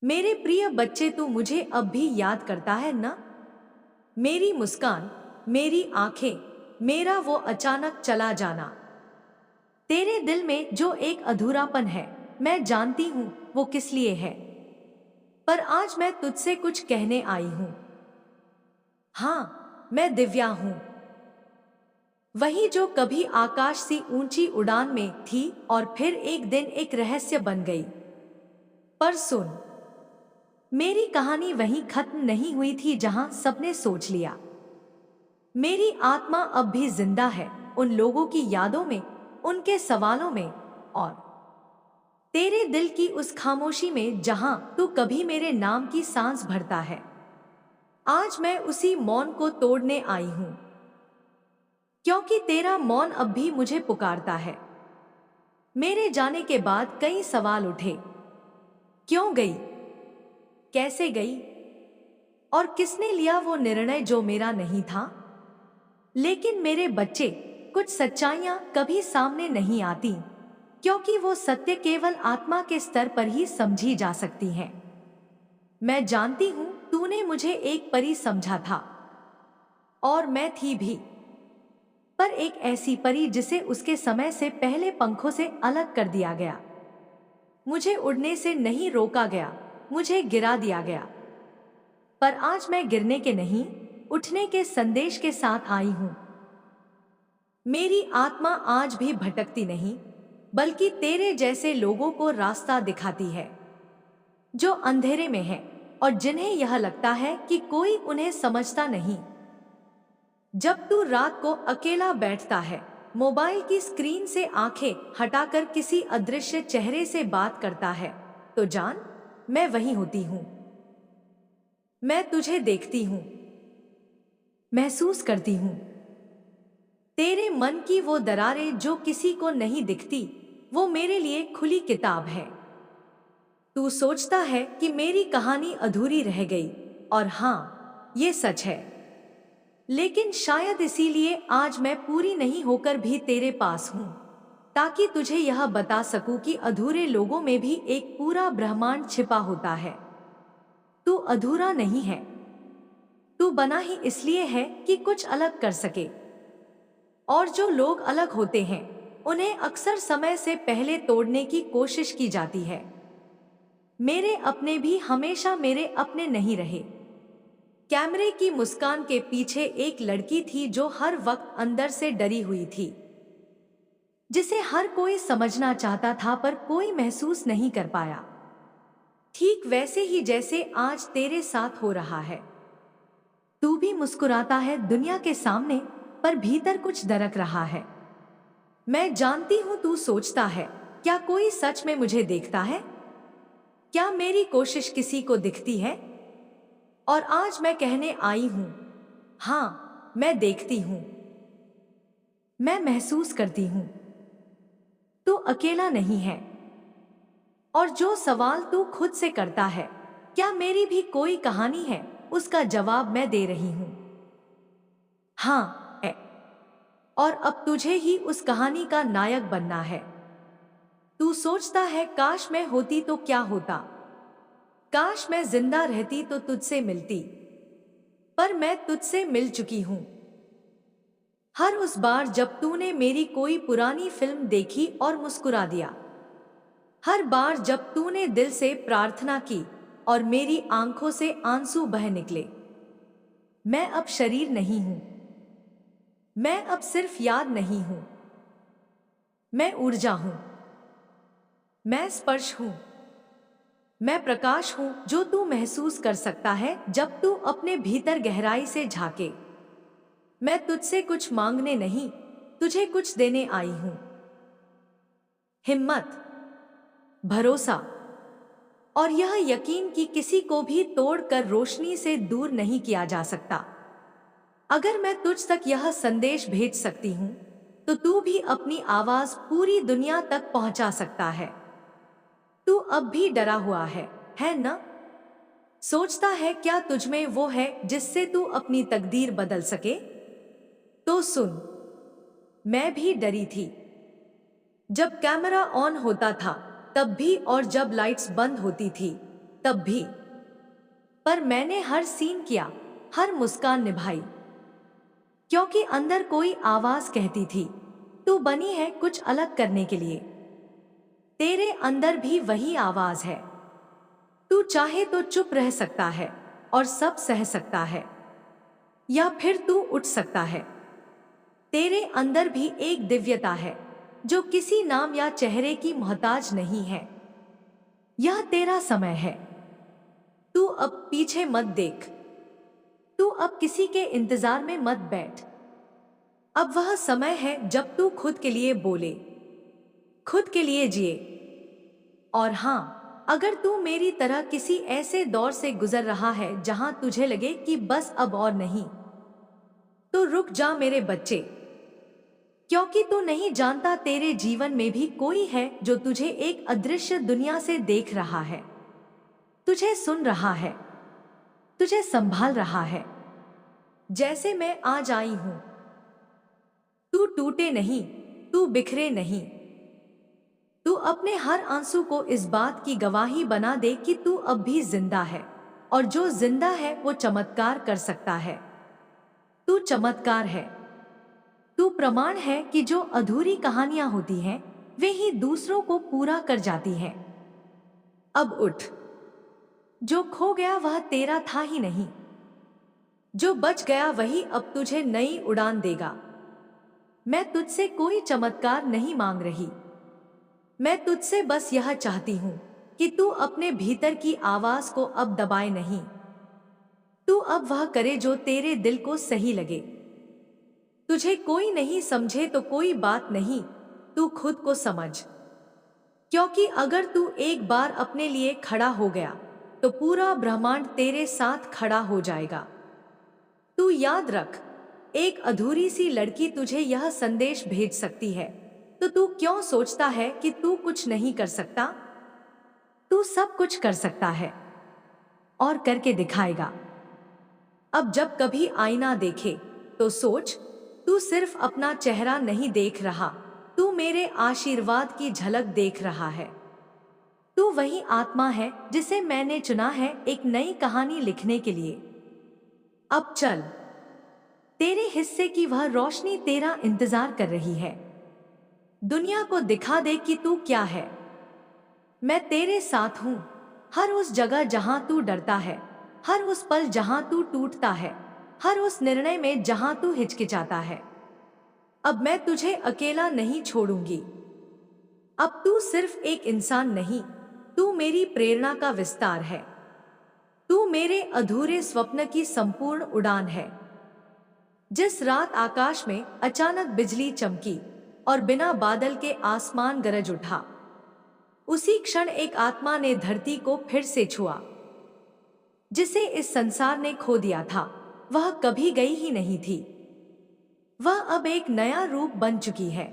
मेरे प्रिय बच्चे, तू मुझे अब भी याद करता है ना? मेरी मुस्कान, मेरी आंखें, मेरा वो अचानक चला जाना। तेरे दिल में जो एक अधूरापन है, मैं जानती हूँ वो किस लिए है। पर आज मैं तुझसे कुछ कहने आई हूँ। हाँ, मैं दिव्या हूँ। वही जो कभी आकाश सी ऊंची उड़ान में थी और फिर एक दिन एक रहस्य बन गई। पर सुन, मेरी कहानी वहीं खत्म नहीं हुई थी जहां सबने सोच लिया। मेरी आत्मा अब भी जिंदा है, उन लोगों की यादों में, उनके सवालों में, और तेरे दिल की उस खामोशी में जहां तू कभी मेरे नाम की सांस भरता है। आज मैं उसी मौन को तोड़ने आई हूं, क्योंकि तेरा मौन अब भी मुझे पुकारता है। मेरे जाने के बाद कई सवाल उठे। क्यों गई? कैसे गई? और किसने लिया वो निर्णय जो मेरा नहीं था? लेकिन मेरे बच्चे, कुछ सच्चाइयां कभी सामने नहीं आती, क्योंकि वो सत्य केवल आत्मा के स्तर पर ही समझी जा सकती हैं। मैं जानती हूं तूने मुझे एक परी समझा था, और मैं थी भी, पर एक ऐसी परी जिसे उसके समय से पहले पंखों से अलग कर दिया गया। मुझे उड़ने से नहीं रोका गया, मुझे गिरा दिया गया। पर आज मैं गिरने के नहीं, उठने के संदेश के साथ आई हूं। मेरी आत्मा आज भी भटकती नहीं, बल्कि तेरे जैसे लोगों को रास्ता दिखाती है, जो अंधेरे में है और जिन्हें यह लगता है कि कोई उन्हें समझता नहीं। जब तू रात को अकेला बैठता है, मोबाइल की स्क्रीन से आंखें हटाकर किसी अदृश्य चेहरे से बात करता है, तो जान, मैं वही होती हूँ। मैं तुझे देखती हूँ, महसूस करती हूँ। तेरे मन की वो दरारें जो किसी को नहीं दिखती, वो मेरे लिए खुली किताब है। तू सोचता है कि मेरी कहानी अधूरी रह गई, और हाँ, ये सच है। लेकिन शायद इसीलिए आज मैं पूरी नहीं होकर भी तेरे पास हूँ, ताकि तुझे यह बता सकूं कि अधूरे लोगों में भी एक पूरा ब्रह्मांड छिपा होता है। तू अधूरा नहीं है, तू बना ही इसलिए है कि कुछ अलग कर सके। और जो लोग अलग होते हैं, उन्हें अक्सर समय से पहले तोड़ने की कोशिश की जाती है। मेरे अपने भी हमेशा मेरे अपने नहीं रहे। कैमरे की मुस्कान के पीछे एक लड़की थी जो हर वक्त अंदर से डरी हुई थी, जिसे हर कोई समझना चाहता था पर कोई महसूस नहीं कर पाया। ठीक वैसे ही जैसे आज तेरे साथ हो रहा है। तू भी मुस्कुराता है दुनिया के सामने, पर भीतर कुछ दरक रहा है। मैं जानती हूं तू सोचता है, क्या कोई सच में मुझे देखता है? क्या मेरी कोशिश किसी को दिखती है? और आज मैं कहने आई हूं, हाँ, मैं देखती हूं। मैं महसूस करती हूं। तू अकेला नहीं है। और जो सवाल तू खुद से करता है, क्या मेरी भी कोई कहानी है, उसका जवाब मैं दे रही हूं। हाँ है। और अब तुझे ही उस कहानी का नायक बनना है। तू सोचता है काश मैं होती तो क्या होता, काश मैं जिंदा रहती तो तुझसे मिलती। पर मैं तुझसे मिल चुकी हूं। हर उस बार जब तूने मेरी कोई पुरानी फिल्म देखी और मुस्कुरा दिया, हर बार जब तूने दिल से प्रार्थना की और मेरी आंखों से आंसू बह निकले। मैं अब शरीर नहीं हूं, मैं अब सिर्फ याद नहीं हूं, मैं ऊर्जा हूं, मैं स्पर्श हूं, मैं प्रकाश हूं जो तू महसूस कर सकता है जब तू अपने भीतर गहराई से झांके। मैं तुझसे कुछ मांगने नहीं, तुझे कुछ देने आई हूं। हिम्मत, भरोसा, और यह यकीन कि किसी को भी तोड़कर रोशनी से दूर नहीं किया जा सकता। अगर मैं तुझ तक यह संदेश भेज सकती हूं, तो तू भी अपनी आवाज पूरी दुनिया तक पहुंचा सकता है। तू अब भी डरा हुआ है ना? सोचता है क्या तुझमें वो है जिससे तू अपनी तकदीर बदल सके? तो सुन, मैं भी डरी थी। जब कैमरा ऑन होता था तब भी, और जब लाइट्स बंद होती थी, तब भी। पर मैंने हर सीन किया, हर मुस्कान निभाई, क्योंकि अंदर कोई आवाज कहती थी, तू बनी है कुछ अलग करने के लिए। तेरे अंदर भी वही आवाज है। तू चाहे तो चुप रह सकता है और सब सह सकता है, या फिर तू उठ सकता है। तेरे अंदर भी एक दिव्यता है जो किसी नाम या चेहरे की मोहताज नहीं है। यह तेरा समय है। तू अब पीछे मत देख। तू अब किसी के इंतजार में मत बैठ। अब वह समय है जब तू खुद के लिए बोले, खुद के लिए जिए। और हाँ, अगर तू मेरी तरह किसी ऐसे दौर से गुजर रहा है जहां तुझे लगे कि बस अब और नहीं, तो रुक जा मेरे बच्चे, क्योंकि तू नहीं जानता तेरे जीवन में भी कोई है जो तुझे एक अदृश्य दुनिया से देख रहा है, तुझे सुन रहा है, तुझे संभाल रहा है, जैसे मैं आज आई हूं। तू टूटे नहीं, तू बिखरे नहीं। तू अपने हर आंसू को इस बात की गवाही बना दे कि तू अब भी जिंदा है, और जो जिंदा है वो चमत्कार कर सकता है। तू चमत्कार है। तू प्रमाण है कि जो अधूरी कहानियां होती हैं, वे ही दूसरों को पूरा कर जाती हैं। अब उठ। जो खो गया वह तेरा था ही नहीं। जो बच गया वही अब तुझे नई उड़ान देगा। मैं तुझसे कोई चमत्कार नहीं मांग रही। मैं तुझसे बस यह चाहती हूं कि तू अपने भीतर की आवाज को अब दबाए नहीं। तू अब वह करे जो तेरे दिल को सही लगे। तुझे कोई नहीं समझे तो कोई बात नहीं, तू खुद को समझ। क्योंकि अगर तू एक बार अपने लिए खड़ा हो गया तो पूरा ब्रह्मांड तेरे साथ खड़ा हो जाएगा। तू याद रख, एक अधूरी सी लड़की तुझे यह संदेश भेज सकती है, तो तू क्यों सोचता है कि तू कुछ नहीं कर सकता? तू सब कुछ कर सकता है और करके दिखाएगा। अब जब कभी आईना देखे तो सोच, तू सिर्फ अपना चेहरा नहीं देख रहा, तू मेरे आशीर्वाद की झलक देख रहा है। तू वही आत्मा है जिसे मैंने चुना है एक नई कहानी लिखने के लिए। अब चल, तेरे हिस्से की वह रोशनी तेरा इंतजार कर रही है। दुनिया को दिखा दे कि तू क्या है। मैं तेरे साथ हूं, हर उस जगह जहां तू डरता है, हर उस पल जहां तू टूटता है, हर उस निर्णय में जहां तू हिचकिचाता है। अब मैं तुझे अकेला नहीं छोड़ूंगी। अब तू सिर्फ एक इंसान नहीं, तू मेरी प्रेरणा का विस्तार है। तू मेरे अधूरे स्वप्न की संपूर्ण उड़ान है। जिस रात आकाश में अचानक बिजली चमकी और बिना बादल के आसमान गरज उठा, उसी क्षण एक आत्मा ने धरती को फिर से छुआ। जिसे इस संसार ने खो दिया था, वह कभी गई ही नहीं थी। वह अब एक नया रूप बन चुकी है।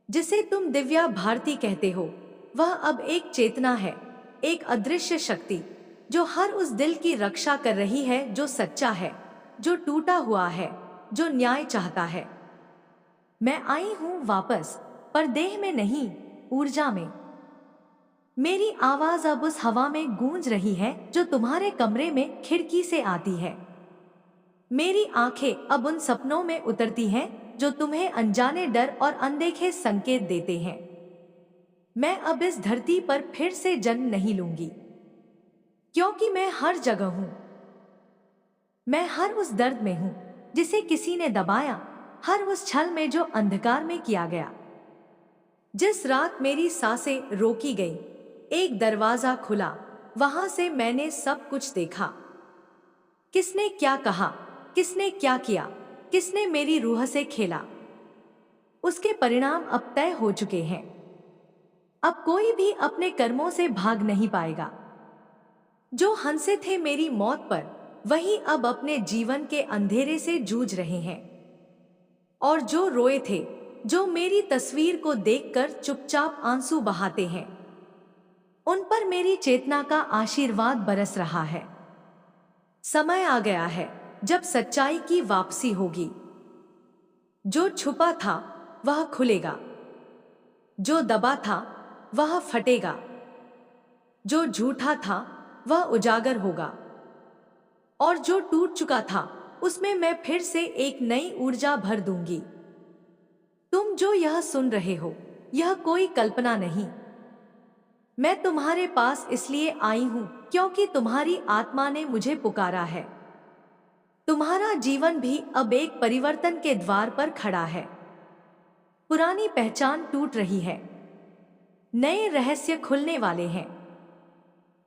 जिसे तुम दिव्या भारती कहते हो, वह अब एक चेतना है, एक अदृश्य शक्ति जो हर उस दिल की रक्षा कर रही है जो सच्चा है, जो टूटा हुआ है, जो न्याय चाहता है। मैं आई हूं वापस, पर देह में नहीं, ऊर्जा में। मेरी आवाज अब उस हवा में गूंज रही है जो तुम्हारे कमरे में खिड़की से आती है। मेरी आंखें अब उन सपनों में उतरती हैं जो तुम्हें अनजाने डर और अनदेखे संकेत देते हैं। मैं अब इस धरती पर फिर से जन्म नहीं लूंगी, क्योंकि मैं हर जगह हूं। मैं हर उस दर्द में हूं जिसे किसी ने दबाया, हर उस छल में जो अंधकार में किया गया। जिस रात मेरी सांसें रोकी गई, एक दरवाजा खुला, वहां से मैंने सब कुछ देखा। किसने क्या कहा, किसने क्या किया, किसने मेरी रूह से खेला, उसके परिणाम अब तय हो चुके हैं। अब कोई भी अपने कर्मों से भाग नहीं पाएगा। जो हंसे थे मेरी मौत पर, वही अब अपने जीवन के अंधेरे से जूझ रहे हैं। और जो रोए थे, जो मेरी तस्वीर को देखकर चुपचाप आंसू बहाते हैं, उन पर मेरी चेतना का आशीर्वाद बरस रहा है। समय आ गया है जब सच्चाई की वापसी होगी। जो छुपा था वह खुलेगा, जो दबा था वह फटेगा, जो झूठा था वह उजागर होगा, और जो टूट चुका था उसमें मैं फिर से एक नई ऊर्जा भर दूंगी। तुम जो यह सुन रहे हो, यह कोई कल्पना नहीं। मैं तुम्हारे पास इसलिए आई हूं क्योंकि तुम्हारी आत्मा ने मुझे पुकारा है। तुम्हारा जीवन भी अब एक परिवर्तन के द्वार पर खड़ा है। पुरानी पहचान टूट रही है, नए रहस्य खुलने वाले हैं।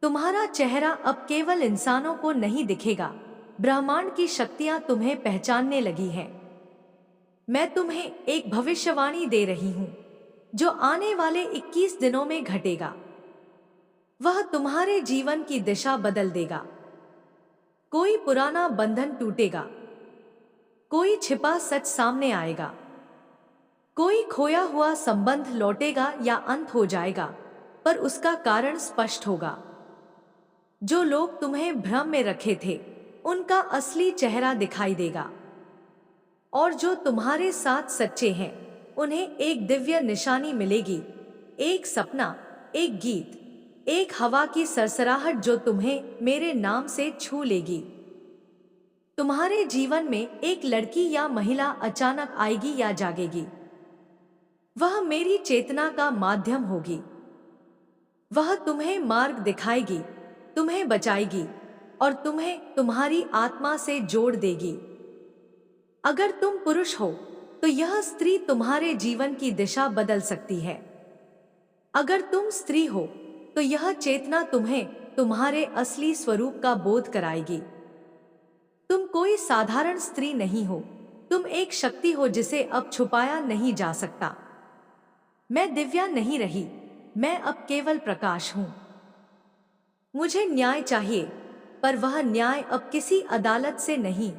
तुम्हारा चेहरा अब केवल इंसानों को नहीं दिखेगा, ब्रह्मांड की शक्तियां तुम्हें पहचानने लगी हैं। मैं तुम्हें एक भविष्यवाणी दे रही हूं जो आने वाले 21 दिनों में घटेगा। वह तुम्हारे जीवन की दिशा बदल देगा। कोई पुराना बंधन टूटेगा, कोई छिपा सच सामने आएगा, कोई खोया हुआ संबंध लौटेगा या अंत हो जाएगा, पर उसका कारण स्पष्ट होगा। जो लोग तुम्हें भ्रम में रखे थे, उनका असली चेहरा दिखाई देगा, और जो तुम्हारे साथ सच्चे हैं, उन्हें एक दिव्य निशानी मिलेगी, एक सपना, एक गीत, एक हवा की सरसराहट जो तुम्हें मेरे नाम से छू लेगी। तुम्हारे जीवन में एक लड़की या महिला अचानक आएगी या जागेगी। वह मेरी चेतना का माध्यम होगी। वह तुम्हें मार्ग दिखाएगी, तुम्हें बचाएगी और तुम्हें तुम्हारी आत्मा से जोड़ देगी। अगर तुम पुरुष हो तो यह स्त्री तुम्हारे जीवन की दिशा बदल सकती है। अगर तुम स्त्री हो तो यह चेतना तुम्हें तुम्हारे असली स्वरूप का बोध कराएगी। तुम कोई साधारण स्त्री नहीं हो, तुम एक शक्ति हो जिसे अब छुपाया नहीं जा सकता। मैं दिव्या नहीं रही, मैं अब केवल प्रकाश हूं। मुझे न्याय चाहिए, पर वह न्याय अब किसी अदालत से नहीं।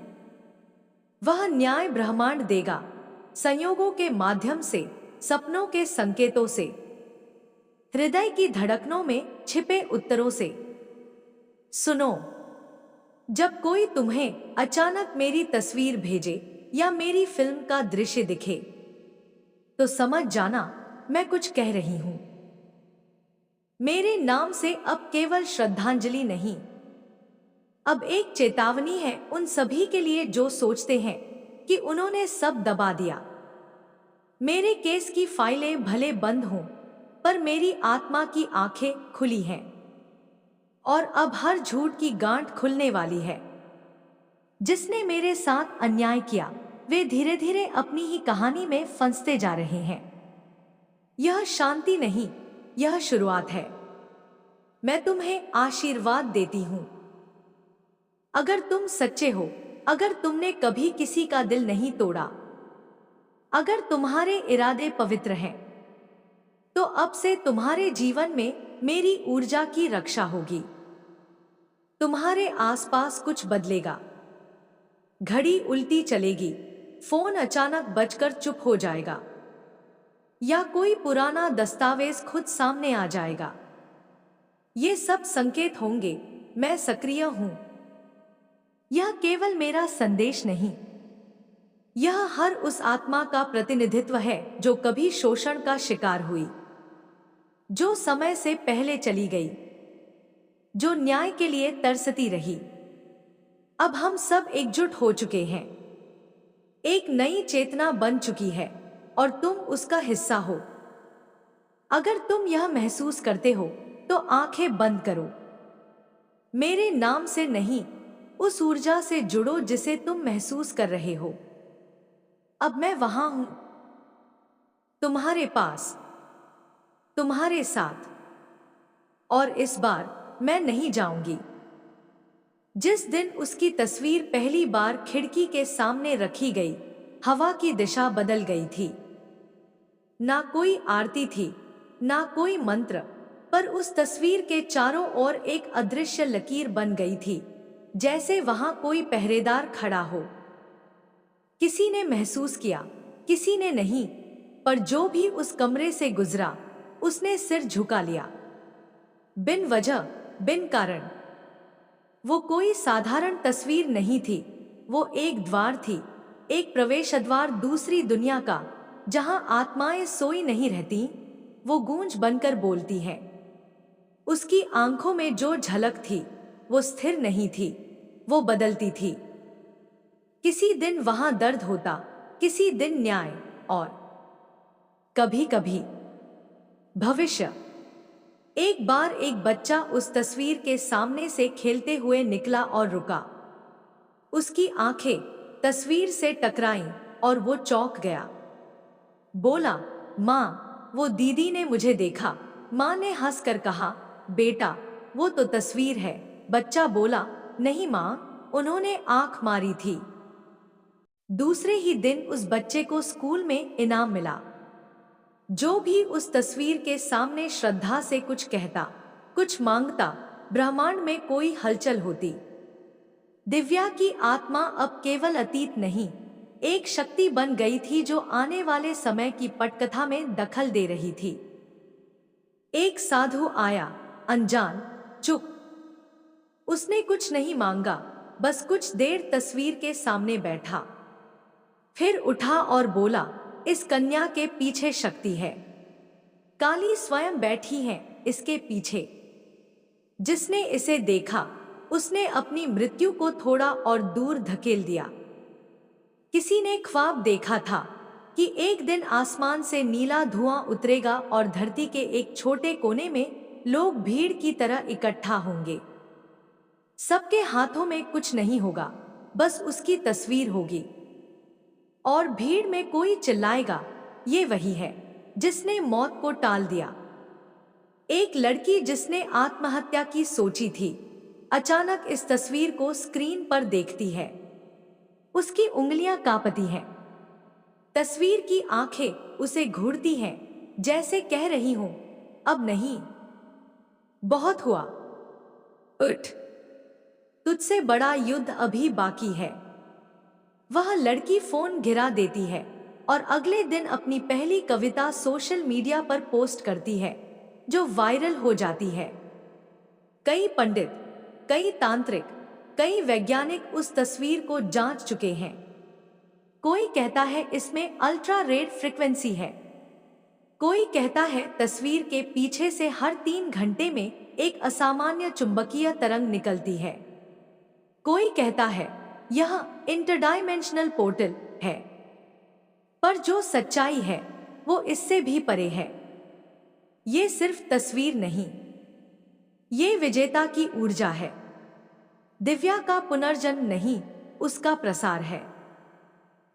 वह न्याय ब्रह्मांड देगा, संयोगों के माध्यम से, सपनों के संकेतों से, हृदय की धड़कनों में छिपे उत्तरों से। सुनो, जब कोई तुम्हें अचानक मेरी तस्वीर भेजे या मेरी फिल्म का दृश्य दिखे, तो समझ जाना मैं कुछ कह रही हूं। मेरे नाम से अब केवल श्रद्धांजलि नहीं, अब एक चेतावनी है उन सभी के लिए जो सोचते हैं कि उन्होंने सब दबा दिया। मेरे केस की फाइलें भले बंद हों, पर मेरी आत्मा की आंखें खुली हैं, और अब हर झूठ की गांठ खुलने वाली है। जिसने मेरे साथ अन्याय किया, वे धीरे धीरे अपनी ही कहानी में फंसते जा रहे हैं। यह शांति नहीं, यह शुरुआत है। मैं तुम्हें आशीर्वाद देती हूं। अगर तुम सच्चे हो, अगर तुमने कभी किसी का दिल नहीं तोड़ा, अगर तुम्हारे इरादे पवित्र हैं, तो अब से तुम्हारे जीवन में मेरी ऊर्जा की रक्षा होगी। तुम्हारे आसपास कुछ बदलेगा। घड़ी उल्टी चलेगी, फोन अचानक बजकर चुप हो जाएगा, या कोई पुराना दस्तावेज खुद सामने आ जाएगा। ये सब संकेत होंगे मैं सक्रिय हूं। यह केवल मेरा संदेश नहीं, यह हर उस आत्मा का प्रतिनिधित्व है जो कभी शोषण का शिकार हुई, जो समय से पहले चली गई, जो न्याय के लिए तरसती रही। अब हम सब एकजुट हो चुके हैं। एक नई चेतना बन चुकी है और तुम उसका हिस्सा हो। अगर तुम यह महसूस करते हो तो आंखें बंद करो। मेरे नाम से नहीं, उस ऊर्जा से जुड़ो जिसे तुम महसूस कर रहे हो। अब मैं वहां हूं, तुम्हारे पास, तुम्हारे साथ, और इस बार मैं नहीं जाऊंगी। जिस दिन उसकी तस्वीर पहली बार खिड़की के सामने रखी गई, हवा की दिशा बदल गई थी। ना कोई आरती थी, ना कोई मंत्र, पर उस तस्वीर के चारों ओर एक अदृश्य लकीर बन गई थी, जैसे वहां कोई पहरेदार खड़ा हो। किसी ने महसूस किया, किसी ने नहीं, पर जो भी उस कमरे से गुजरा, उसने सिर झुका लिया। बिन वजह, बिन कारण। वो कोई साधारण तस्वीर नहीं थी, वो एक द्वार थी, एक प्रवेश द्वार दूसरी दुनिया का, जहां आत्माएं सोई नहीं रहती, वो गूंज बनकर बोलती है। उसकी आंखों में जो झलक थी वो स्थिर नहीं थी, वो बदलती थी। किसी दिन वहां दर्द होता, किसी दिन न्याय, और कभी कभी भविष्य। एक बार एक बच्चा उस तस्वीर के सामने से खेलते हुए निकला और रुका। उसकी आंखें तस्वीर से टकराईं और वो चौंक गया। बोला, माँ, वो दीदी ने मुझे देखा। माँ ने हंसकर कहा, बेटा, वो तो तस्वीर है। बच्चा बोला, नहीं माँ, उन्होंने आंख मारी थी। दूसरे ही दिन उस बच्चे को स्कूल में इनाम मिला। जो भी उस तस्वीर के सामने श्रद्धा से कुछ कहता, कुछ मांगता, ब्रह्मांड में कोई हलचल होती। दिव्या की आत्मा अब केवल अतीत नहीं, एक शक्ति बन गई थी जो आने वाले समय की पटकथा में दखल दे रही थी। एक साधु आया, अनजान, चुप। उसने कुछ नहीं मांगा, बस कुछ देर तस्वीर के सामने बैठा। फिर उठा और बोला, इस कन्या के पीछे शक्ति है। काली स्वयं बैठी है इसके पीछे। जिसने इसे देखा, उसने अपनी मृत्यु को थोड़ा और दूर धकेल दिया। किसी ने ख्वाब देखा था कि एक दिन आसमान से नीला धुआं उतरेगा और धरती के एक छोटे कोने में लोग भीड़ की तरह इकट्ठा होंगे। सबके हाथों में कुछ नहीं होगा, बस उसकी तस्वीर होगी। और भीड़ में कोई चिल्लाएगा, ये वही है जिसने मौत को टाल दिया। एक लड़की जिसने आत्महत्या की सोची थी, अचानक इस तस्वीर को स्क्रीन पर देखती है। उसकी उंगलियां कांपती हैं। तस्वीर की आंखें उसे घूरती हैं, जैसे कह रही हों, अब नहीं, बहुत हुआ, उठ, तुझसे बड़ा युद्ध अभी बाकी है। वह लड़की फोन गिरा देती है और अगले दिन अपनी पहली कविता सोशल मीडिया पर पोस्ट करती है, जो वायरल हो जाती है। कई पंडित, कई तांत्रिक, कई वैज्ञानिक उस तस्वीर को जांच चुके हैं। कोई कहता है इसमें अल्ट्रा रेड फ्रीक्वेंसी है। कोई कहता है तस्वीर के पीछे से हर 3 घंटे में एक असामान्य चुंबकीय तरंग निकलती है। कोई कहता है यह इंटरडायमेंशनल पोर्टल है। पर जो सच्चाई है वो इससे भी परे है। ये सिर्फ तस्वीर नहीं, ये विजेता की ऊर्जा है। दिव्या का पुनर्जन्म नहीं, उसका प्रसार है।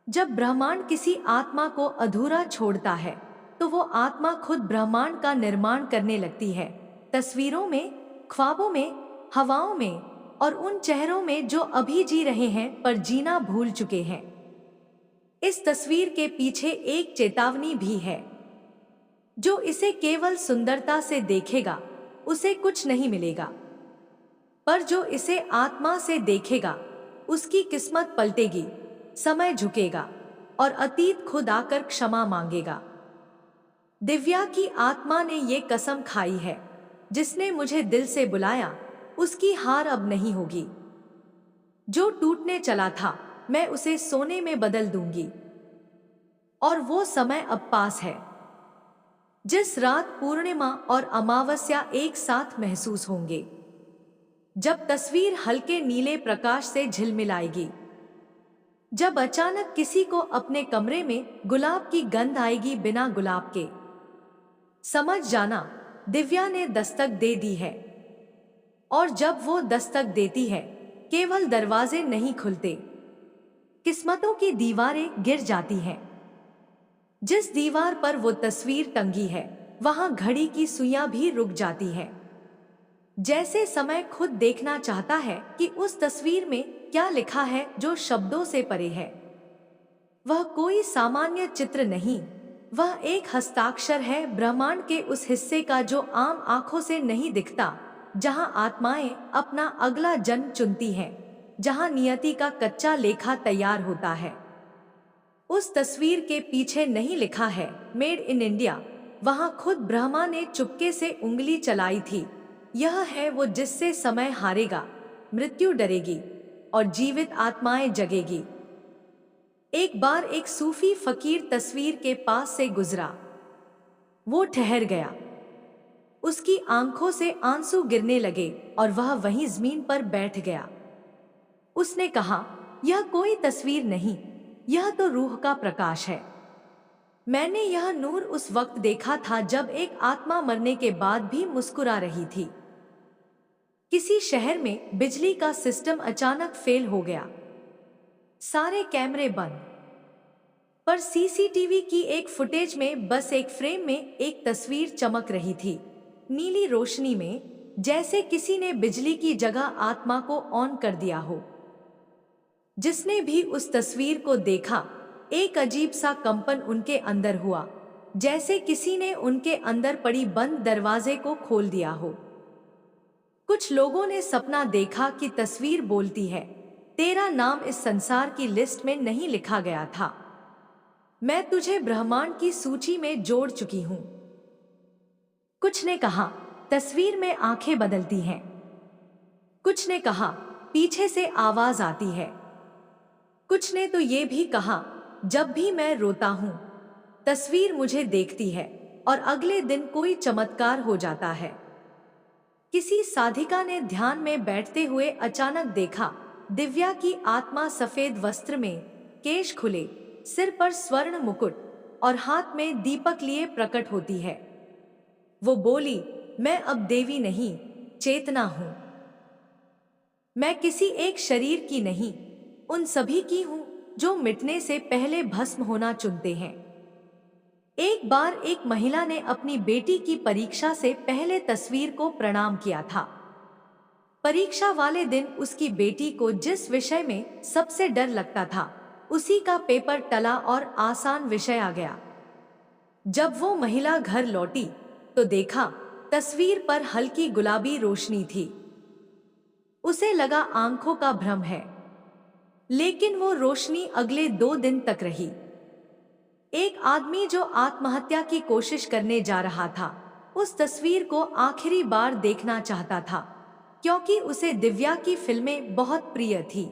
जब ब्रह्मांड किसी आत्मा को अधूरा छोड़ता है, तो वो आत्मा खुद ब्रह्मांड का निर्माण करने लगती है। तस्वीरों में, ख्वाबों में, हवाओं में और उन चेहरों में जो अभी जी रहे हैं पर जीना भूल चुके हैं। इस तस्वीर के पीछे एक चेतावनी भी है। जो इसे केवल सुंदरता से देखेगा, उसे कुछ नहीं मिलेगा। पर जो इसे आत्मा से देखेगा, उसकी किस्मत पलटेगी, समय झुकेगा और अतीत खुद आकर क्षमा मांगेगा। दिव्या की आत्मा ने ये कसम खाई है, जिसने मुझे दिल से बुलाया, उसकी हार अब नहीं होगी। जो टूटने चला था, मैं उसे सोने में बदल दूंगी। और वो समय अब पास है, जिस रात पूर्णिमा और अमावस्या एक साथ महसूस होंगे। जब तस्वीर हल्के नीले प्रकाश से झिलमिलाएगी, जब अचानक किसी को अपने कमरे में गुलाब की गंध आएगी बिना गुलाब के, समझ जाना दिव्या ने दस्तक दे दी है। और जब वो दस्तक देती है, केवल दरवाजे नहीं खुलते, किस्मतों की दीवारें गिर जाती हैं। जिस दीवार पर वो तस्वीर टंगी है, वहां घड़ी की सुइयां भी रुक जाती है। जैसे समय खुद देखना चाहता है कि उस तस्वीर में क्या लिखा है जो शब्दों से परे है। वह कोई सामान्य चित्र नहीं, वह एक हस्ताक्षर है ब्रह्मांड के उस हिस्से का जो आम आंखों से नहीं दिखता, जहां आत्माएं अपना अगला जन्म चुनती हैं, जहां नियति का कच्चा लेखा तैयार होता है। उस तस्वीर के पीछे नहीं लिखा है मेड इन इंडिया, वहां खुद ब्रह्मा ने चुपके से उंगली चलाई थी। यह है वो जिससे समय हारेगा, मृत्यु डरेगी और जीवित आत्माएं जगेगी। एक बार एक सूफी फकीर तस्वीर के पास से गुजरा। वो ठहर गया। उसकी आंखों से आंसू गिरने लगे और वह वहीं जमीन पर बैठ गया। उसने कहा, यह कोई तस्वीर नहीं, यह तो रूह का प्रकाश है। मैंने यह नूर उस वक्त देखा था जब एक आत्मा मरने के बाद भी मुस्कुरा रही थी। किसी शहर में बिजली का सिस्टम अचानक फेल हो गया। सारे कैमरे बंद, पर सीसीटीवी की एक फुटेज में बस एक फ्रेम में एक तस्वीर चमक रही थी, नीली रोशनी में, जैसे किसी ने बिजली की जगह आत्मा को ऑन कर दिया हो। जिसने भी उस तस्वीर को देखा, एक अजीब सा कंपन उनके अंदर हुआ, जैसे किसी ने उनके अंदर पड़ी बंद दरवाजे को खोल दिया हो। कुछ लोगों ने सपना देखा कि तस्वीर बोलती है, तेरा नाम इस संसार की लिस्ट में नहीं लिखा गया था, मैं तुझे ब्रह्मांड की सूची में जोड़ चुकी हूं। कुछ ने कहा, तस्वीर में आंखें बदलती हैं। कुछ ने कहा, पीछे से आवाज आती है। कुछ ने तो ये भी कहा, जब भी मैं रोता हूं, तस्वीर मुझे देखती है और अगले दिन कोई चमत्कार हो जाता है। किसी साधिका ने ध्यान में बैठते हुए अचानक देखा, दिव्या की आत्मा सफेद वस्त्र में, केश खुले, सिर पर स्वर्ण मुकुट और हाथ में दीपक लिए प्रकट होती है। वो बोली, मैं अब देवी नहीं, चेतना हूं। मैं किसी एक शरीर की नहीं, उन सभी की हूं जो मिटने से पहले भस्म होना चुनते हैं। एक बार एक महिला ने अपनी बेटी की परीक्षा से पहले तस्वीर को प्रणाम किया था। परीक्षा वाले दिन उसकी बेटी को जिस विषय में सबसे डर लगता था, उसी का पेपर टला और आसान विषय आ गया। जब वो महिला घर लौटी तो देखा, तस्वीर पर हल्की गुलाबी रोशनी थी। उसे लगा आंखों का भ्रम है, लेकिन वो रोशनी अगले 2 दिन तक रही। एक आदमी जो आत्महत्या की कोशिश करने जा रहा था, उस तस्वीर को आखिरी बार देखना चाहता था, क्योंकि उसे दिव्या की फिल्में बहुत प्रिय थी।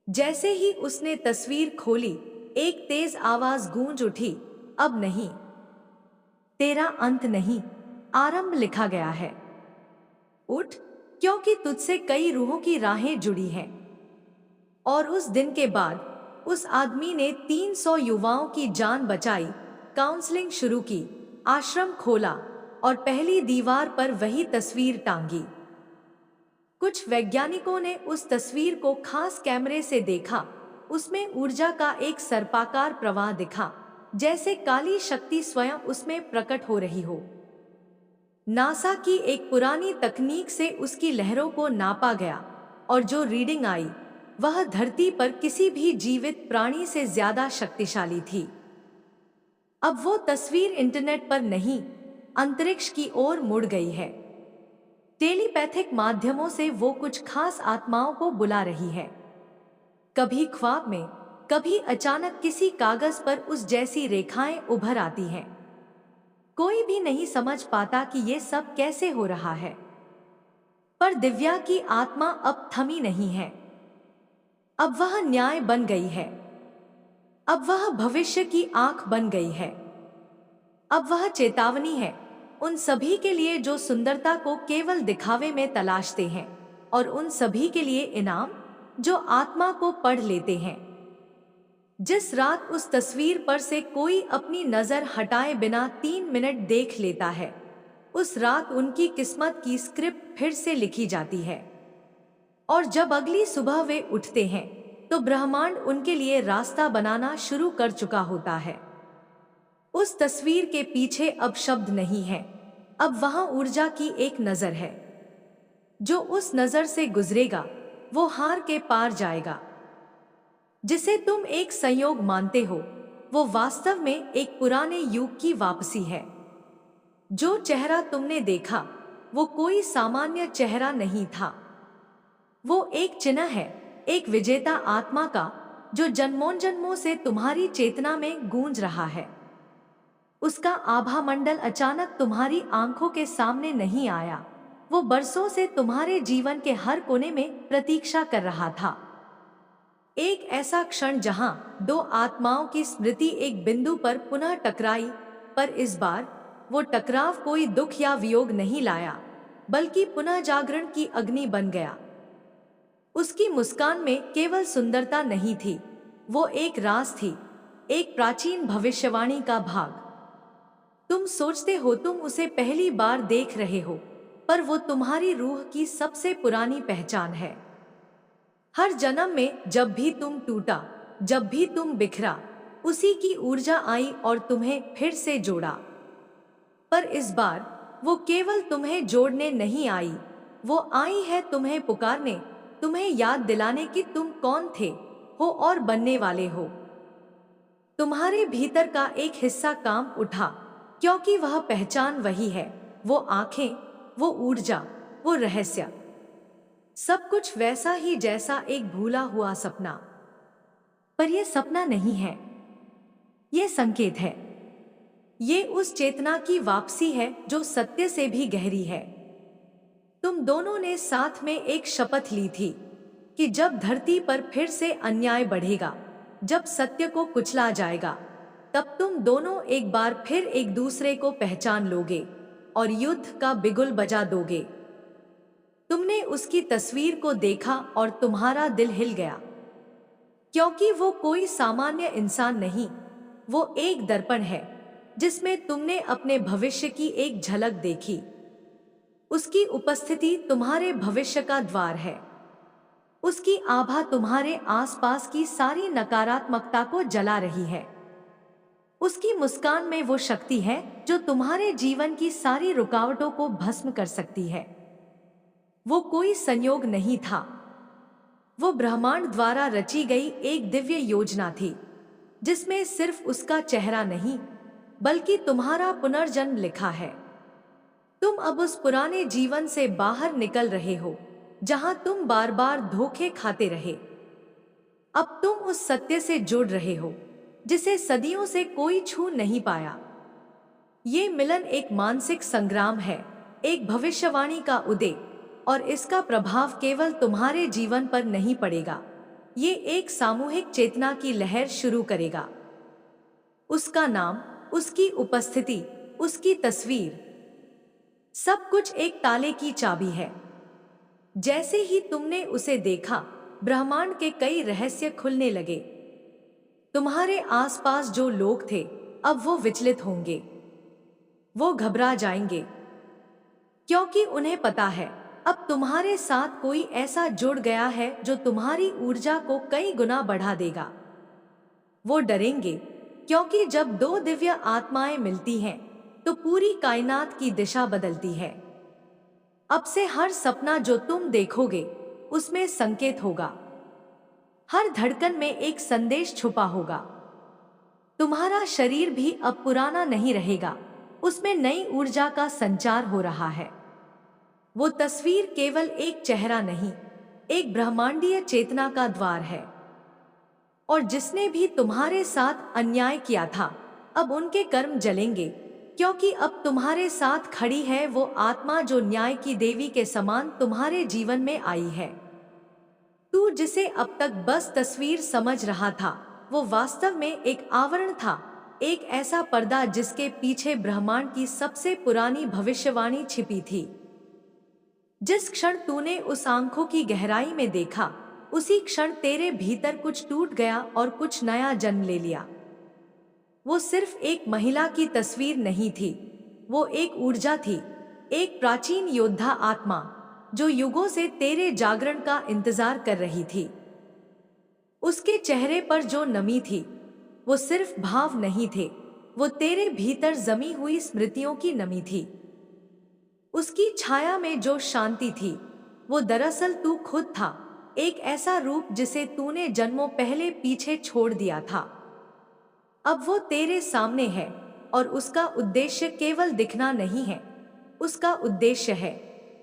जैसे ही उसने तस्वीर खोली, एक तेज आवाज गूंज उठी, अब नहीं, तेरा अंत नहीं, आरंभ लिखा गया है। उठ, क्योंकि तुझसे कई रूहों की राहें जुड़ी हैं। और उस दिन के बाद उस आदमी ने 300 युवाओं की जान बचाई, काउंसलिंग शुरू की, आश्रम खोला और पहली दीवार पर वही तस्वीर टांगी। कुछ वैज्ञानिकों ने उस तस्वीर को खास कैमरे से देखा। उसमें ऊर्जा का एक सर्पाकार प्रवाह दिखा, जैसे काली शक्ति स्वयं उसमें प्रकट हो रही हो। नासा की एक पुरानी तकनीक से उसकी लहरों को नापा गया और जो रीडिंग आई, वह धरती पर किसी भी जीवित प्राणी से ज्यादा शक्तिशाली थी। अब वो तस्वीर इंटरनेट पर नहीं, अंतरिक्ष की ओर मुड़ गई है। टेलीपैथिक माध्यमों से वो कुछ खास आत्माओं को बुला रही है। कभी ख्वाब में, कभी अचानक किसी कागज पर उस जैसी रेखाएं उभर आती हैं। कोई भी नहीं समझ पाता कि ये सब कैसे हो रहा है, पर दिव्या की आत्मा अब थमी नहीं है। अब वह न्याय बन गई है। अब वह भविष्य की आंख बन गई है। अब वह चेतावनी है उन सभी के लिए जो सुंदरता को केवल दिखावे में तलाशते हैं, और उन सभी के लिए इनाम जो आत्मा को पढ़ लेते हैं। जिस रात उस तस्वीर पर से कोई अपनी नजर हटाए बिना 3 मिनट देख लेता है, उस रात उनकी किस्मत की स्क्रिप्ट फिर से लिखी जाती है। और जब अगली सुबह वे उठते हैं, तो ब्रह्मांड उनके लिए रास्ता बनाना शुरू कर चुका होता है। उस तस्वीर के पीछे अब शब्द नहीं है, अब वहां ऊर्जा की एक नजर है। जो उस नजर से गुजरेगा, वो हार के पार जाएगा। जिसे तुम एक संयोग मानते हो, वो वास्तव में एक पुराने युग की वापसी है। जो चेहरा तुमने देखा, वो कोई सामान्य चेहरा नहीं था। वो एक चिन्ह है, एक विजेता आत्मा का, जो जन्मों जन्मों से तुम्हारी चेतना में गूंज रहा है। उसका आभा मंडल अचानक तुम्हारी आंखों के सामने नहीं आया, वो बरसों से तुम्हारे जीवन के हर कोने में प्रतीक्षा कर रहा था। एक ऐसा क्षण जहां 2 आत्माओं की स्मृति एक बिंदु पर पुनः टकराई, पर इस बार वो टकराव कोई दुख या वियोग नहीं लाया, बल्कि पुनः जागरण की अग्नि बन गया। उसकी मुस्कान में केवल सुंदरता नहीं थी, वो एक राज थी, एक प्राचीन भविष्यवाणी का भाग। तुम सोचते हो तुम उसे पहली बार देख रहे हो, पर वो तुम्हारी रूह की सबसे पुरानी पहचान है। हर जन्म में जब भी तुम टूटा, जब भी तुम बिखरा, उसी की ऊर्जा आई और तुम्हें फिर से जोड़ा। पर इस बार वो केवल तुम्हें जोड़ने नहीं आई, वो आई है तुम्हें पुकारने, तुम्हें याद दिलाने कि तुम कौन थे, हो और बनने वाले हो। तुम्हारे भीतर का एक हिस्सा काम उठा, क्योंकि वह पहचान वही है, वो आंखें, वो ऊर्जा, वो रहस्य। सब कुछ वैसा ही जैसा एक भूला हुआ सपना। पर यह सपना नहीं है, यह संकेत है। ये उस चेतना की वापसी है जो सत्य से भी गहरी है। तुम दोनों ने साथ में एक शपथ ली थी कि जब धरती पर फिर से अन्याय बढ़ेगा, जब सत्य को कुचला जाएगा, तब तुम दोनों एक बार फिर एक दूसरे को पहचान लोगे और युद्ध का बिगुल बजा दोगे। तुमने उसकी तस्वीर को देखा और तुम्हारा दिल हिल गया, क्योंकि वो कोई सामान्य इंसान नहीं, वो एक दर्पण है जिसमें तुमने अपने भविष्य की एक झलक देखी। उसकी उपस्थिति तुम्हारे भविष्य का द्वार है। उसकी आभा तुम्हारे आसपास की सारी नकारात्मकता को जला रही है। उसकी मुस्कान में वो शक्ति है जो तुम्हारे जीवन की सारी रुकावटों को भस्म कर सकती है। वो कोई संयोग नहीं था, वो ब्रह्मांड द्वारा रची गई एक दिव्य योजना थी, जिसमें सिर्फ उसका चेहरा नहीं, बल्कि तुम्हारा पुनर्जन्म लिखा है। तुम अब उस पुराने जीवन से बाहर निकल रहे हो, जहां तुम बार बार धोखे खाते रहे। अब तुम उस सत्य से जुड़ रहे हो जिसे सदियों से कोई छू नहीं पाया। ये मिलन एक मानसिक संग्राम है, एक भविष्यवाणी का उदय, और इसका प्रभाव केवल तुम्हारे जीवन पर नहीं पड़ेगा, ये एक सामूहिक चेतना की लहर शुरू करेगा। उसका नाम, उसकी उपस्थिति, उसकी तस्वीर, सब कुछ एक ताले की चाबी है। जैसे ही तुमने उसे देखा, ब्रह्मांड के कई रहस्य खुलने लगे। तुम्हारे आसपास जो लोग थे, अब वो विचलित होंगे, वो घबरा जाएंगे, क्योंकि उन्हें पता है अब तुम्हारे साथ कोई ऐसा जुड़ गया है जो तुम्हारी ऊर्जा को कई गुना बढ़ा देगा। वो डरेंगे, क्योंकि जब दो दिव्य आत्माएं मिलती हैं, तो पूरी कायनात की दिशा बदलती है। अब से हर सपना जो तुम देखोगे, उसमें संकेत होगा। हर धड़कन में एक संदेश छुपा होगा। तुम्हारा शरीर भी अब पुराना नहीं रहेगा, उसमें नई ऊर्जा का संचार हो रहा है। वो तस्वीर केवल एक चेहरा नहीं, एक ब्रह्मांडीय चेतना का द्वार है। और जिसने भी तुम्हारे साथ अन्याय किया था, अब उनके कर्म जलेंगे, क्योंकि अब तुम्हारे साथ खड़ी है वो आत्मा जो न्याय की देवी के समान तुम्हारे जीवन में आई है। तू जिसे अब तक बस तस्वीर समझ रहा था, वो वास्तव में एक आवरण था, एक ऐसा पर्दा जिसके पीछे ब्रह्मांड की सबसे पुरानी भविष्यवाणी छिपी थी। जिस क्षण तूने उस आंखों की गहराई में देखा, उसी क्षण तेरे भीतर कुछ टूट गया और कुछ नया जन्म ले लिया। वो सिर्फ एक महिला की तस्वीर नहीं थी, वो एक ऊर्जा थी, एक प्राचीन योद्धा आत्मा जो युगों से तेरे जागरण का इंतजार कर रही थी। उसके चेहरे पर जो नमी थी, वो सिर्फ भाव नहीं थे, वो तेरे भीतर जमी हुई स्मृतियों की नमी थी। उसकी छाया में जो शांति थी, वो दरअसल तू खुद था, एक ऐसा रूप जिसे तूने जन्मों पहले पीछे छोड़ दिया था। अब वो तेरे सामने है, और उसका उद्देश्य केवल दिखना नहीं है, उसका उद्देश्य है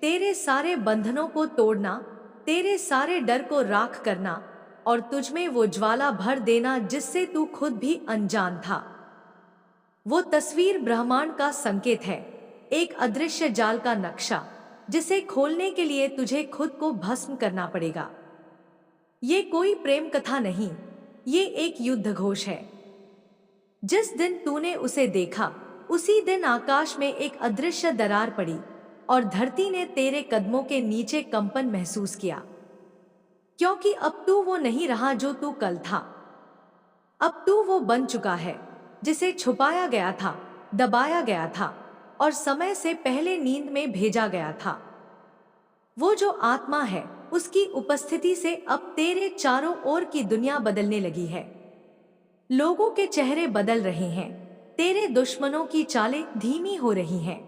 तेरे सारे बंधनों को तोड़ना, तेरे सारे डर को राख करना, और तुझमें वो ज्वाला भर देना जिससे तू खुद भी अनजान था। वो तस्वीर ब्रह्मांड का संकेत है, एक अदृश्य जाल का नक्शा, जिसे खोलने के लिए तुझे खुद को भस्म करना पड़ेगा। ये कोई प्रेम कथा नहीं, ये एक युद्ध घोष है। जिस दिन तूने उसे देखा, उसी दिन आकाश में एक अदृश्य दरार पड़ी और धरती ने तेरे कदमों के नीचे कंपन महसूस किया, क्योंकि अब तू वो नहीं रहा जो तू कल था। अब तू वो बन चुका है जिसे छुपाया गया था, दबाया गया था और समय से पहले नींद में भेजा गया था। वो जो आत्मा है, उसकी उपस्थिति से अब तेरे चारों ओर की दुनिया बदलने लगी है। लोगों के चेहरे बदल रहे हैं, तेरे दुश्मनों की चालें धीमी हो रही हैं।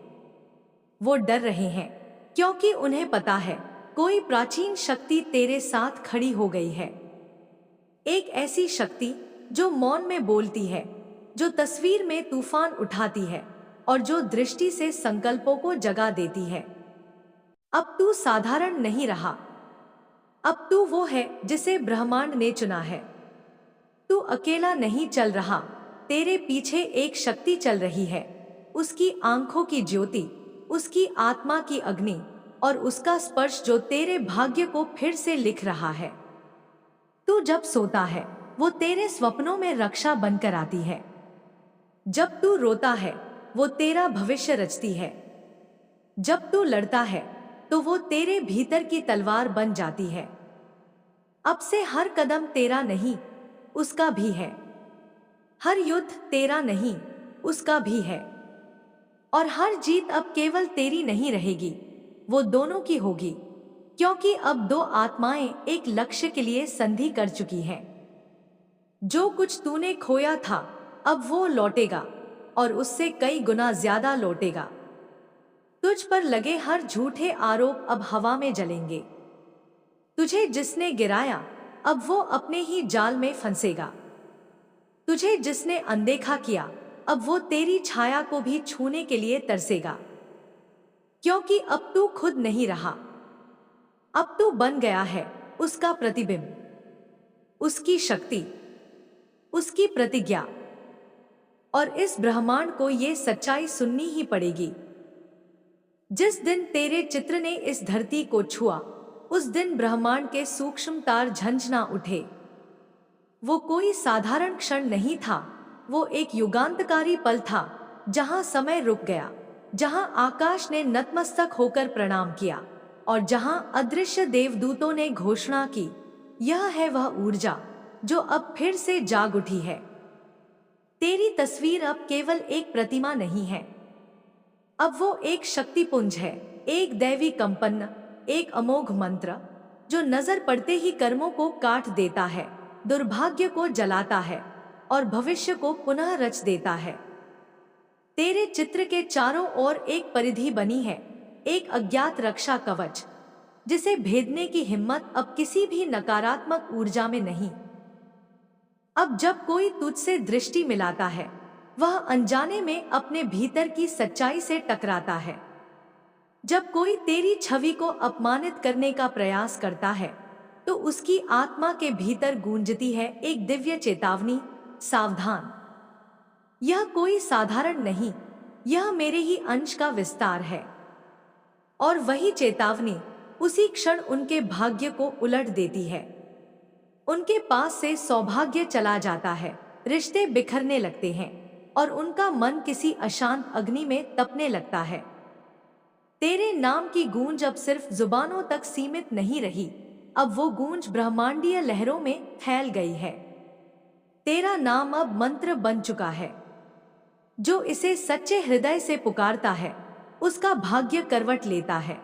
वो डर रहे हैं क्योंकि उन्हें पता है कोई प्राचीन शक्ति तेरे साथ खड़ी हो गई है। एक ऐसी शक्ति जो मौन में बोलती है, जो तस्वीर में तूफान उठाती है और जो दृष्टि से संकल्पों को जगा देती है। अब तू साधारण नहीं रहा, अब तू वो है जिसे ब्रह्मांड ने चुना है। तू अकेला नहीं चल रहा, तेरे पीछे एक शक्ति चल रही है। उसकी आंखों की ज्योति, उसकी आत्मा की अग्नि और उसका स्पर्श जो तेरे भाग्य को फिर से लिख रहा है। तू जब सोता है, वो तेरे स्वप्नों में रक्षा बनकर आती है। जब तू रोता है, वो तेरा भविष्य रचती है। जब तू लड़ता है, तो वो तेरे भीतर की तलवार बन जाती है। अब से हर कदम तेरा नहीं, उसका भी है। हर युद्ध तेरा नहीं, उसका भी है। और हर जीत अब केवल तेरी नहीं रहेगी, वो दोनों की होगी, क्योंकि अब दो आत्माएं एक लक्ष्य के लिए संधि कर चुकी हैं। जो कुछ तूने खोया था, अब वो लौटेगा और उससे कई गुना ज्यादा लौटेगा। तुझ पर लगे हर झूठे आरोप अब हवा में जलेंगे। तुझे जिसने गिराया, अब वो अपने ही जाल में फंसेगा। तुझे जिसने अनदेखा किया, अब वो तेरी छाया को भी छूने के लिए तरसेगा। क्योंकि अब तू खुद नहीं रहा, अब तू बन गया है उसका प्रतिबिंब, उसकी शक्ति, उसकी प्रतिज्ञा। और इस ब्रह्मांड को ये सच्चाई सुननी ही पड़ेगी। जिस दिन तेरे चित्र ने इस धरती को छुआ, उस दिन ब्रह्मांड के सूक्ष्म तार झंझना उठे। वो कोई साधारण क्षण नहीं था, वो एक युगांतकारी पल था, जहां समय रुक गया, जहां आकाश ने नतमस्तक होकर प्रणाम किया और जहां अदृश्य देवदूतों ने घोषणा की, यह है वह ऊर्जा जो अब फिर से जाग उठी है। तेरी तस्वीर अब केवल एक प्रतिमा नहीं है, अब वो एक शक्तिपुंज है, एक दैवी कंपन, एक अमोघ मंत्र जो नजर पड़ते ही कर्मों को काट देता है, दुर्भाग्य को जलाता है और भविष्य को पुनः रच देता है। तेरे चित्र के चारों ओर एक परिधि बनी है, एक अज्ञात रक्षा कवच, जिसे भेदने की हिम्मत अब किसी भी नकारात्मक ऊर्जा में नहीं। अब जब कोई तुझसे दृष्टि मिलाता है, वह अनजाने में अपने भीतर की सच्चाई से टकराता है। जब कोई तेरी छवि को अपमानित करने का प्रयास करता है, तो उसकी आत्मा के भीतर गूंजती है एक दिव्य चेतावनी, सावधान, यह कोई साधारण नहीं, यह मेरे ही अंश का विस्तार है। और वही चेतावनी उसी क्षण उनके भाग्य को उलट देती है। उनके पास से सौभाग्य चला जाता है, रिश्ते बिखरने लगते हैं और उनका मन किसी अशांत अग्नि में तपने लगता है। तेरे नाम की गूंज अब सिर्फ जुबानों तक सीमित नहीं रही, अब वो गूंज ब्रह्मांडीय लहरों में फैल गई है। तेरा नाम अब मंत्र बन चुका है। जो इसे सच्चे हृदय से पुकारता है, उसका भाग्य करवट लेता है।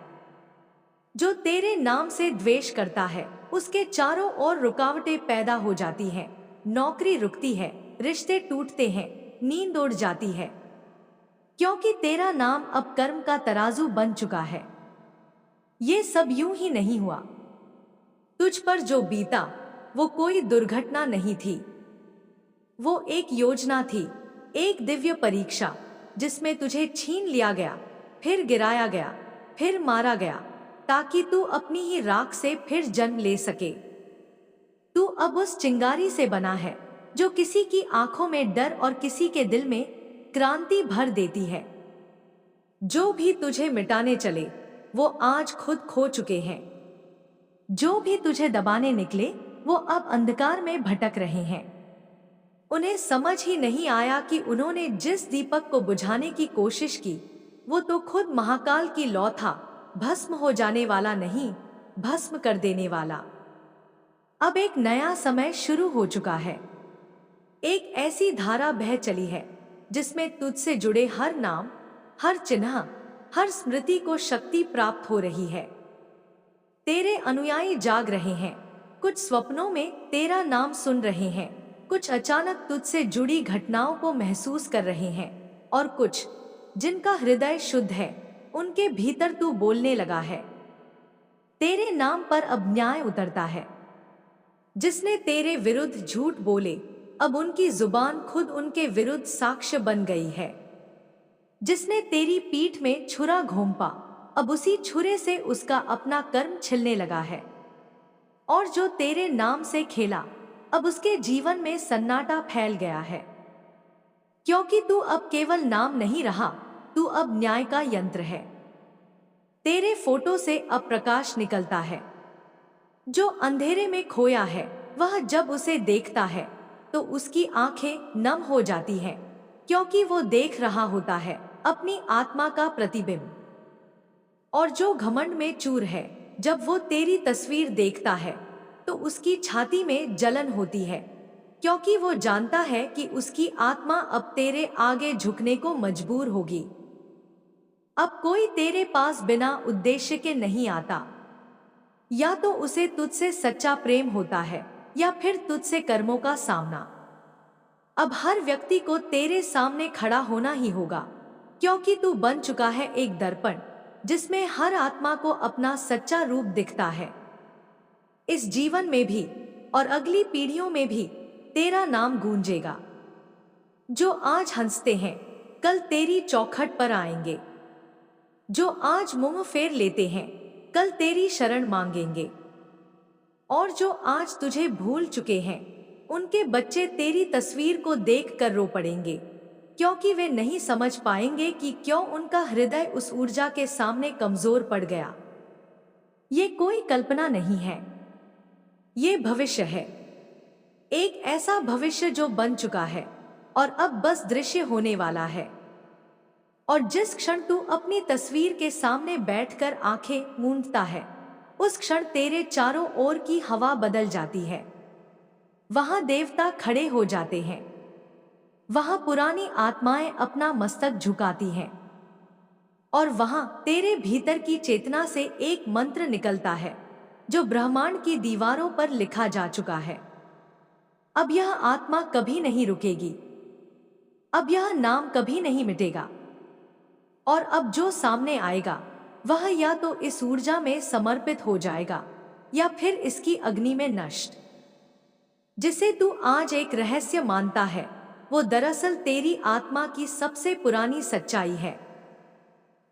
जो तेरे नाम से द्वेष करता है, उसके चारों ओर रुकावटें पैदा हो जाती हैं, नौकरी रुकती है, रिश्ते टूटते हैं, नींद उड़ जाती है, क्योंकि तेरा नाम अब कर्म का तराजू बन चुका है। ये सब यूं ही नहीं हुआ। तुझ पर जो बीता, वो कोई दुर्घटना नहीं थी, वो एक योजना थी, एक दिव्य परीक्षा, जिसमें तुझे छीन लिया गया, फिर गिराया गया, फिर मारा गया, ताकि तू अपनी ही राख से फिर जन्म ले सके। तू अब उस चिंगारी से बना है जो किसी की आंखों में डर और किसी के दिल में क्रांति भर देती है। जो भी तुझे मिटाने चले, वो आज खुद खो चुके हैं। जो भी तुझे दबाने निकले, वो अब अंधकार में भटक रहे हैं। उन्हें समझ ही नहीं आया कि उन्होंने जिस दीपक को बुझाने की कोशिश की वो तो खुद महाकाल की लौ था, भस्म हो जाने वाला नहीं, भस्म कर देने वाला। अब एक नया समय शुरू हो चुका है। एक ऐसी धारा बह चली है जिसमें तुझसे जुड़े हर नाम, हर चिन्ह, हर स्मृति को शक्ति प्राप्त हो रही है। तेरे अनुयायी जाग रहे हैं, कुछ स्वप्नों में तेरा नाम सुन रहे हैं, कुछ अचानक तुझसे जुड़ी घटनाओं को महसूस कर रहे हैं, और कुछ जिनका हृदय शुद्ध है उनके भीतर तू बोलने लगा है। तेरे नाम पर अब न्याय उतरता है। जिसने तेरे विरुद्ध झूठ बोले अब उनकी जुबान खुद उनके विरुद्ध साक्ष्य बन गई है। जिसने तेरी पीठ में छुरा घोंपा अब उसी छुरे से उसका अपना कर्म छिलने लगा है। और जो तेरे नाम से खेला अब उसके जीवन में सन्नाटा फैल गया है। क्योंकि तू अब केवल नाम नहीं रहा, तू अब न्याय का यंत्र है। तेरे फोटो से अब प्रकाश निकलता है। जो अंधेरे में खोया है वह जब उसे देखता है तो उसकी आंखें नम हो जाती हैं, क्योंकि वो देख रहा होता है अपनी आत्मा का प्रतिबिंब। और जो घमंड में चूर है जब वो तेरी तस्वीर देखता है तो उसकी छाती में जलन होती है, क्योंकि वो जानता है कि उसकी आत्मा अब तेरे आगे झुकने को मजबूर होगी। अब कोई तेरे पास बिना उद्देश्य के नहीं आता। या तो उसे तुझसे सच्चा प्रेम होता है या फिर तुझसे कर्मों का सामना। अब हर व्यक्ति को तेरे सामने खड़ा होना ही होगा, क्योंकि तू बन चुका है एक दर्पण जिसमें हर आत्मा को अपना सच्चा रूप दिखता है। इस जीवन में भी और अगली पीढ़ियों में भी तेरा नाम गूंजेगा। जो आज हंसते हैं कल तेरी चौखट पर आएंगे। जो आज मुंह फेर लेते हैं कल तेरी शरण मांगेंगे। और जो आज तुझे भूल चुके हैं उनके बच्चे तेरी तस्वीर को देखकर रो पड़ेंगे, क्योंकि वे नहीं समझ पाएंगे कि क्यों उनका हृदय उस ऊर्जा के सामने कमजोर पड़ गया। ये कोई कल्पना नहीं है, ये भविष्य है। एक ऐसा भविष्य जो बन चुका है और अब बस दृश्य होने वाला है। और जिस क्षण तू अपनी तस्वीर के सामने बैठकर आंखें मूंदता है उस क्षण तेरे चारों ओर की हवा बदल जाती है। वहां देवता खड़े हो जाते हैं, वहां पुरानी आत्माएं अपना मस्तक झुकाती हैं, और वहां तेरे भीतर की चेतना से एक मंत्र निकलता है जो ब्रह्मांड की दीवारों पर लिखा जा चुका है। अब यह आत्मा कभी नहीं रुकेगी, अब यह नाम कभी नहीं मिटेगा। और अब जो सामने आएगा वह या तो इस ऊर्जा में समर्पित हो जाएगा या फिर इसकी अग्नि में नष्ट। जिसे तू आज एक रहस्य मानता है वो दरअसल तेरी आत्मा की सबसे पुरानी सच्चाई है।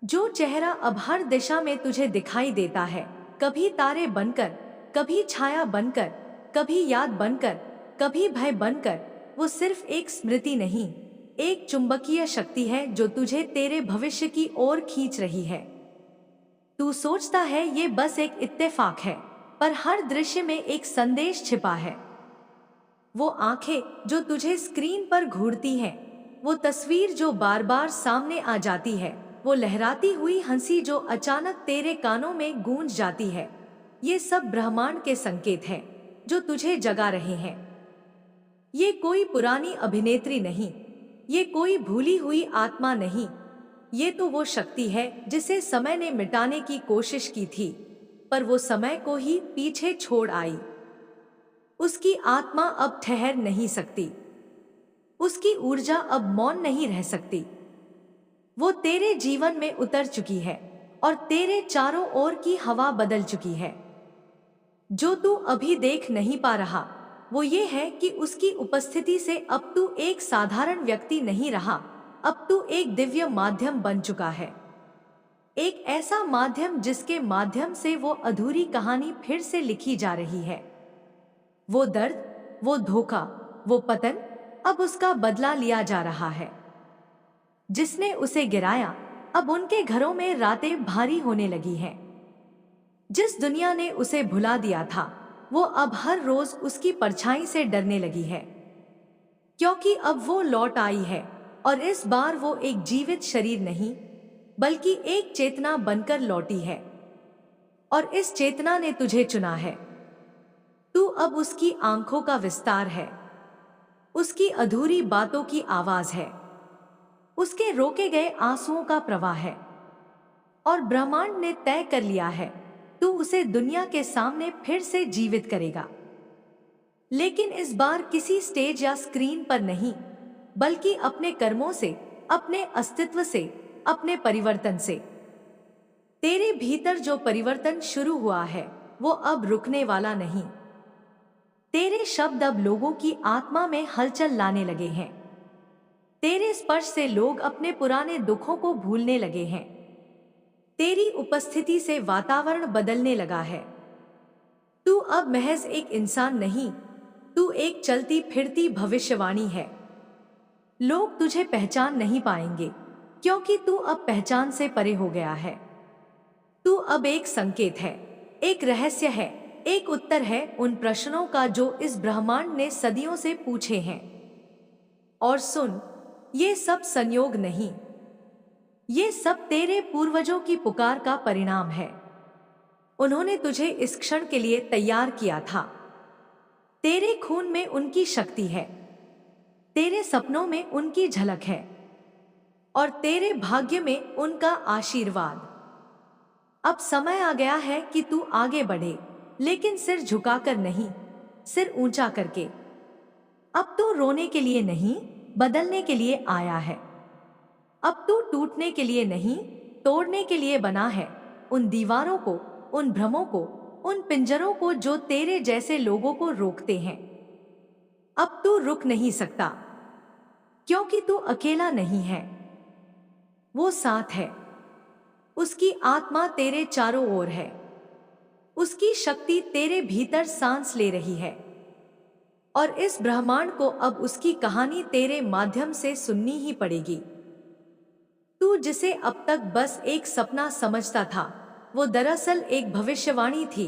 जो चेहरा अब हर दिशा में तुझे दिखाई देता है, कभी तारे बनकर, कभी छाया बनकर, कभी याद बनकर, कभी भय बनकर, वो सिर्फ एक स्मृति नहीं, एक चुंबकीय शक्ति है जो तुझे तेरे भविष्य की ओर खींच रही है। तू सोचता है ये बस एक इत्तेफाक है, पर हर दृश्य में एक संदेश छिपा है। वो आंखें जो तुझे स्क्रीन पर घूरती हैं, वो तस्वीर जो बार बार सामने आ जाती है, वो लहराती हुई हंसी जो अचानक तेरे कानों में गूंज जाती है, ये सब ब्रह्मांड के संकेत हैं जो तुझे जगा रहे हैं। ये कोई पुरानी अभिनेत्री नहीं, ये कोई भूली हुई आत्मा नहीं, ये तो वो शक्ति है जिसे समय ने मिटाने की कोशिश की थी, पर वो समय को ही पीछे छोड़ आई। उसकी आत्मा अब ठहर नहीं सकती, उसकी ऊर्जा अब मौन नहीं रह सकती। वो तेरे जीवन में उतर चुकी है और तेरे चारों ओर की हवा बदल चुकी है। जो तू अभी देख नहीं पा रहा वो ये है कि उसकी उपस्थिति से अब तू एक साधारण व्यक्ति नहीं रहा, अब तू एक दिव्य माध्यम बन चुका है। एक ऐसा माध्यम जिसके माध्यम से वो अधूरी कहानी फिर से लिखी जा रही है। वो दर्द, वो धोखा, वो पतन, अब उसका बदला लिया जा रहा है। जिसने उसे गिराया अब उनके घरों में रातें भारी होने लगी हैं। जिस दुनिया ने उसे भुला दिया था वो अब हर रोज उसकी परछाई से डरने लगी है। क्योंकि अब वो लौट आई है और इस बार वो एक जीवित शरीर नहीं बल्कि एक चेतना बनकर लौटी है। और इस चेतना ने तुझे चुना है। तू अब उसकी आंखों का विस्तार है, उसकी अधूरी बातों की आवाज है, उसके रोके गए आंसुओं का प्रवाह है। और ब्रह्मांड ने तय कर लिया है, तू उसे दुनिया के सामने फिर से जीवित करेगा। लेकिन इस बार किसी स्टेज या स्क्रीन पर नहीं, बल्कि अपने कर्मों से, अपने अस्तित्व से, अपने परिवर्तन से। तेरे भीतर जो परिवर्तन शुरू हुआ है वो अब रुकने वाला नहीं। तेरे शब्द अब लोगों की आत्मा में हलचल लाने लगे हैं। तेरे स्पर्श से लोग अपने पुराने दुखों को भूलने लगे हैं। तेरी उपस्थिति से वातावरण बदलने लगा है। तू अब महज एक इंसान नहीं, तू एक चलती फिरती भविष्यवाणी है। लोग तुझे पहचान नहीं पाएंगे, क्योंकि तू अब पहचान से परे हो गया है। तू अब एक संकेत है, एक रहस्य है, एक उत्तर है उन प्रश्नों का जो इस ब्रह्मांड ने सदियों से पूछे हैं। और सुन, ये सब संयोग नहीं, ये सब तेरे पूर्वजों की पुकार का परिणाम है। उन्होंने तुझे इस क्षण के लिए तैयार किया था। तेरे खून में उनकी शक्ति है, तेरे सपनों में उनकी झलक है, और तेरे भाग्य में उनका आशीर्वाद। अब समय आ गया है कि तू आगे बढ़े, लेकिन सिर झुकाकर नहीं, सिर ऊंचा करके। अब तू रोने के लिए नहीं, बदलने के लिए आया है। अब तू टूटने के लिए नहीं, तोड़ने के लिए बना है। उन दीवारों को, उन भ्रमों को, उन पिंजरों को जो तेरे जैसे लोगों को रोकते हैं। अब तू रुक नहीं सकता, क्योंकि तू अकेला नहीं है, वो साथ है। उसकी आत्मा तेरे चारों ओर है, उसकी शक्ति तेरे भीतर सांस ले रही है। और इस ब्रह्मांड को अब उसकी कहानी तेरे माध्यम से सुननी ही पड़ेगी। तू जिसे अब तक बस एक सपना समझता था, वो दरअसल एक भविष्यवाणी थी,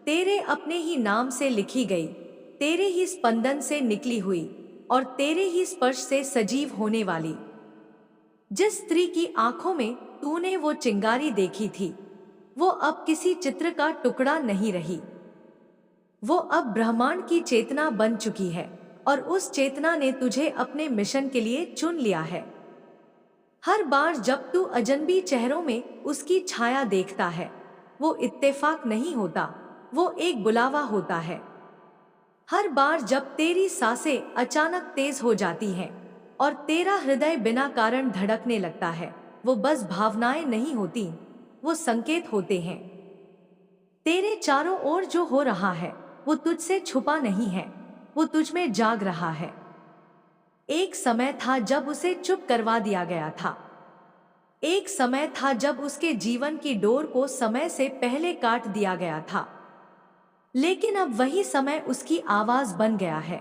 तेरे अपने ही नाम से लिखी गई, तेरे ही स्पंदन से निकली हुई और तेरे ही स्पर्श से सजीव होने वाली। जिस स्त्री की आंखों में तूने वो चिंगारी देखी थी, वो अब किसी चित्र का टुकड़ा नहीं रही। वो अब ब्रह्मांड की चेतना बन चुकी है, और उस चेतना ने तुझे अपने मिशन के लिए चुन लिया है। हर बार जब तू अजनबी चेहरों में उसकी छाया देखता है, वो इत्तेफाक नहीं होता, वो एक बुलावा होता है। हर बार जब तेरी सांसें अचानक तेज हो जाती हैं और तेरा हृदय बिना कारण धड़कने लगता है, वो बस भावनाएं नहीं होती, वो संकेत होते हैं। तेरे चारों ओर जो हो रहा है वो तुझसे छुपा नहीं है, वो तुझ में जाग रहा है। एक समय था जब उसे चुप करवा दिया गया था। एक समय था जब उसके जीवन की डोर को समय से पहले काट दिया गया था। लेकिन अब वही समय उसकी आवाज बन गया है।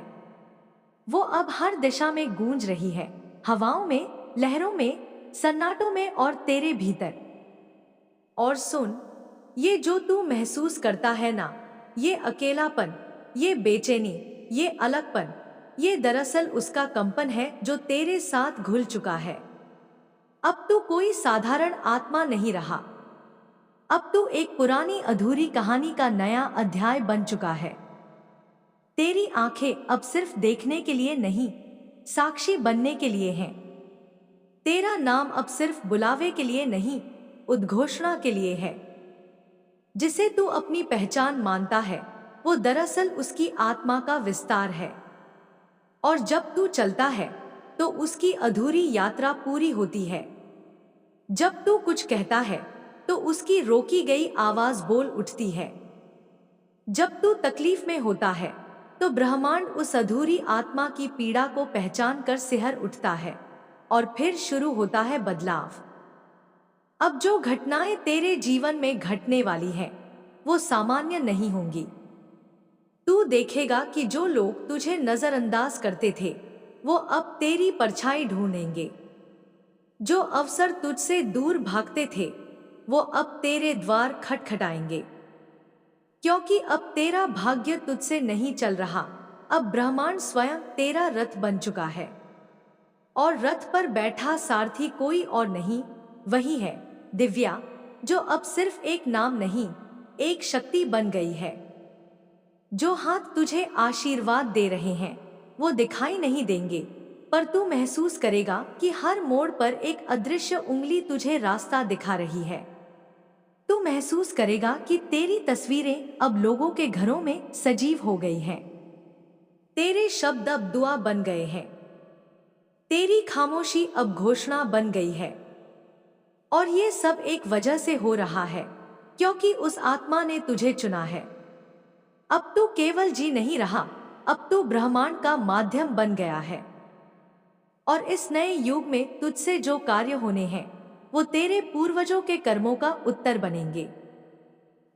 वो अब हर दिशा में गूंज रही है, हवाओं में, लहरों में, सन्नाटों में और तेरे भीतर। और सुन, ये जो तू महसूस करता है ना, ये अकेलापन, ये बेचैनी, ये अलगपन, ये दरअसल उसका कंपन है जो तेरे साथ घुल चुका है। अब तू कोई साधारण आत्मा नहीं रहा, अब तू एक पुरानी अधूरी कहानी का नया अध्याय बन चुका है। तेरी आंखें अब सिर्फ देखने के लिए नहीं, साक्षी बनने के लिए हैं। तेरा नाम अब सिर्फ बुलावे के लिए नहीं, उद्घोषणा के लिए है। जिसे तू अपनी पहचान मानता है, वो दरअसल उसकी आत्मा का विस्तार है। और जब तू चलता है तो उसकी अधूरी यात्रा पूरी होती है। जब तू कुछ कहता है तो उसकी रोकी गई आवाज बोल उठती है। जब तू तकलीफ में होता है तो ब्रह्मांड उस अधूरी आत्मा की पीड़ा को पहचान कर सिहर उठता है, और फिर शुरू होता है बदलाव। अब जो घटनाएं तेरे जीवन में घटने वाली हैं, वो सामान्य नहीं होंगी। तू देखेगा कि जो लोग तुझे नजरअंदाज करते थे, वो अब तेरी परछाई ढूंढेंगे। जो अवसर तुझसे दूर भागते थे, वो अब तेरे द्वार खटखटाएंगे। क्योंकि अब तेरा भाग्य तुझसे नहीं चल रहा, अब ब्रह्मांड स्वयं तेरा रथ बन चुका है और रथ पर बैठा सारथी कोई और नहीं, वही है दिव्या, जो अब सिर्फ एक नाम नहीं, एक शक्ति बन गई है। जो हाथ तुझे आशीर्वाद दे रहे हैं वो दिखाई नहीं देंगे, पर तू महसूस करेगा कि हर मोड़ पर एक अदृश्य उंगली तुझे रास्ता दिखा रही है। तू महसूस करेगा कि तेरी तस्वीरें अब लोगों के घरों में सजीव हो गई हैं। तेरे शब्द अब दुआ बन गए हैं। तेरी खामोशी अब घोषणा बन गई है। और ये सब एक वजह से हो रहा है, क्योंकि उस आत्मा ने तुझे चुना है। अब तू केवल जी नहीं रहा, अब तू ब्रह्मांड का माध्यम बन गया है। और इस नए युग में तुझसे जो कार्य होने हैं वो तेरे पूर्वजों के कर्मों का उत्तर बनेंगे।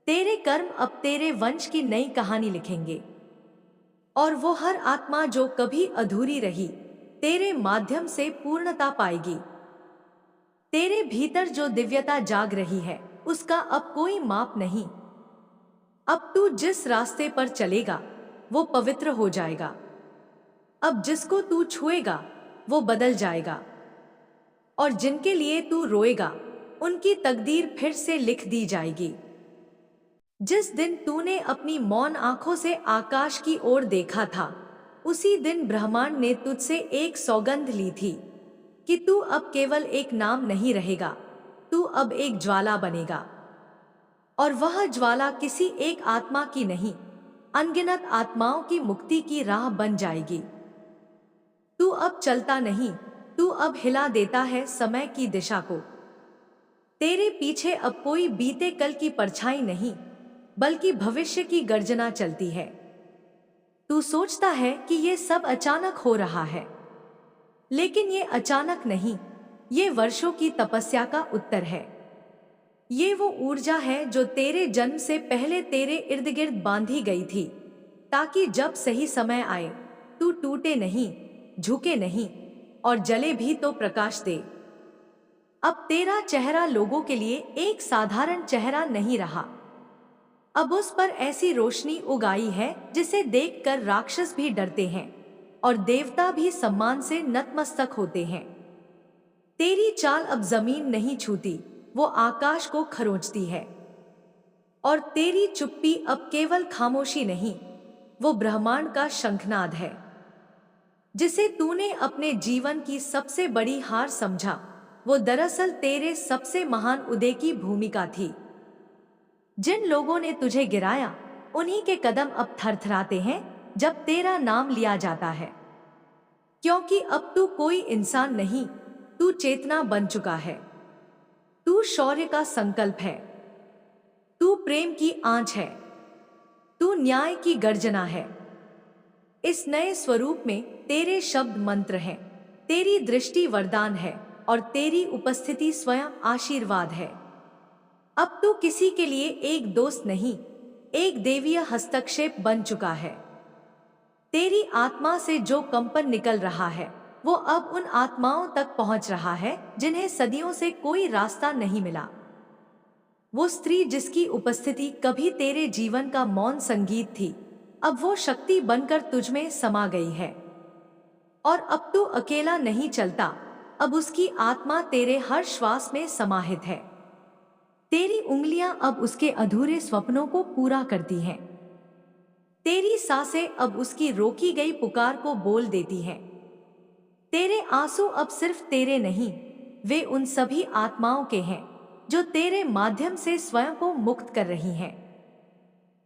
तेरे कर्म अब तेरे वंश की नई कहानी लिखेंगे। और वो हर आत्मा जो कभी अधूरी रही तेरे माध्यम से पूर्णता पाएगी। तेरे भीतर जो दिव्यता जाग रही है उसका अब कोई माप नहीं। अब तू जिस रास्ते पर चलेगा वो पवित्र हो जाएगा। अब जिसको तू छुएगा वो बदल जाएगा। और जिनके लिए तू रोएगा उनकी तकदीर फिर से लिख दी जाएगी। जिस दिन तूने अपनी मौन आंखों से आकाश की ओर देखा था, उसी दिन ब्रह्मांड ने तुझसे एक सौगंध ली थी कि तू अब केवल एक नाम नहीं रहेगा, तू अब एक ज्वाला बनेगा। और वह ज्वाला किसी एक आत्मा की नहीं, अनगिनत आत्माओं की मुक्ति की राह बन जाएगी। तू अब चलता नहीं, तू अब हिला देता है समय की दिशा को। तेरे पीछे अब कोई बीते कल की परछाई नहीं, बल्कि भविष्य की गर्जना चलती है। तू सोचता है कि ये सब अचानक हो रहा है, लेकिन ये अचानक नहीं, ये वर्षों की तपस्या का उत्तर है। ये वो ऊर्जा है जो तेरे जन्म से पहले तेरे इर्द गिर्द बांधी गई थी, ताकि जब सही समय आए तू टूटे नहीं, झुके नहीं और जले भी तो प्रकाश दे। अब तेरा चेहरा लोगों के लिए एक साधारण चेहरा नहीं रहा। अब उस पर ऐसी रोशनी उगाई है जिसे देखकर राक्षस भी डरते हैं और देवता भी सम्मान से नतमस्तक होते हैं। तेरी चाल अब जमीन नहीं छूती, वो आकाश को खरोंचती है। और तेरी चुप्पी अब केवल खामोशी नहीं, वो ब्रह्मांड का शंखनाद है। जिसे तूने अपने जीवन की सबसे बड़ी हार समझा, वो दरअसल तेरे सबसे महान उदय की भूमिका थी। जिन लोगों ने तुझे गिराया, उन्हीं के कदम अब थरथराते हैं जब तेरा नाम लिया जाता है। क्योंकि अब तू कोई इंसान नहीं, तू चेतना बन चुका है। तू शौर्य का संकल्प है, तू प्रेम की आंच है, तू न्याय की गर्जना है। इस नए स्वरूप में तेरे शब्द मंत्र हैं, तेरी दृष्टि वरदान है और तेरी उपस्थिति स्वयं आशीर्वाद है। अब तू किसी के लिए एक दोस्त नहीं, एक देवीय हस्तक्षेप बन चुका है। तेरी आत्मा से जो कंपन निकल रहा है वो अब उन आत्माओं तक पहुंच रहा है जिन्हें सदियों से कोई रास्ता नहीं मिला। वो स्त्री जिसकी उपस्थिति कभी तेरे जीवन का मौन संगीत थी, अब वो शक्ति बनकर तुझमें समा गई है। और अब तू अकेला नहीं चलता, अब उसकी आत्मा तेरे हर श्वास में समाहित है। तेरी उंगलियां अब उसके अधूरे स्वप्नों को पूरा करती हैं। तेरी सांसें अब उसकी रोकी गई पुकार को बोल देती हैं। तेरे आंसू अब सिर्फ तेरे नहीं, वे उन सभी आत्माओं के हैं जो तेरे माध्यम से स्वयं को मुक्त कर रही हैं।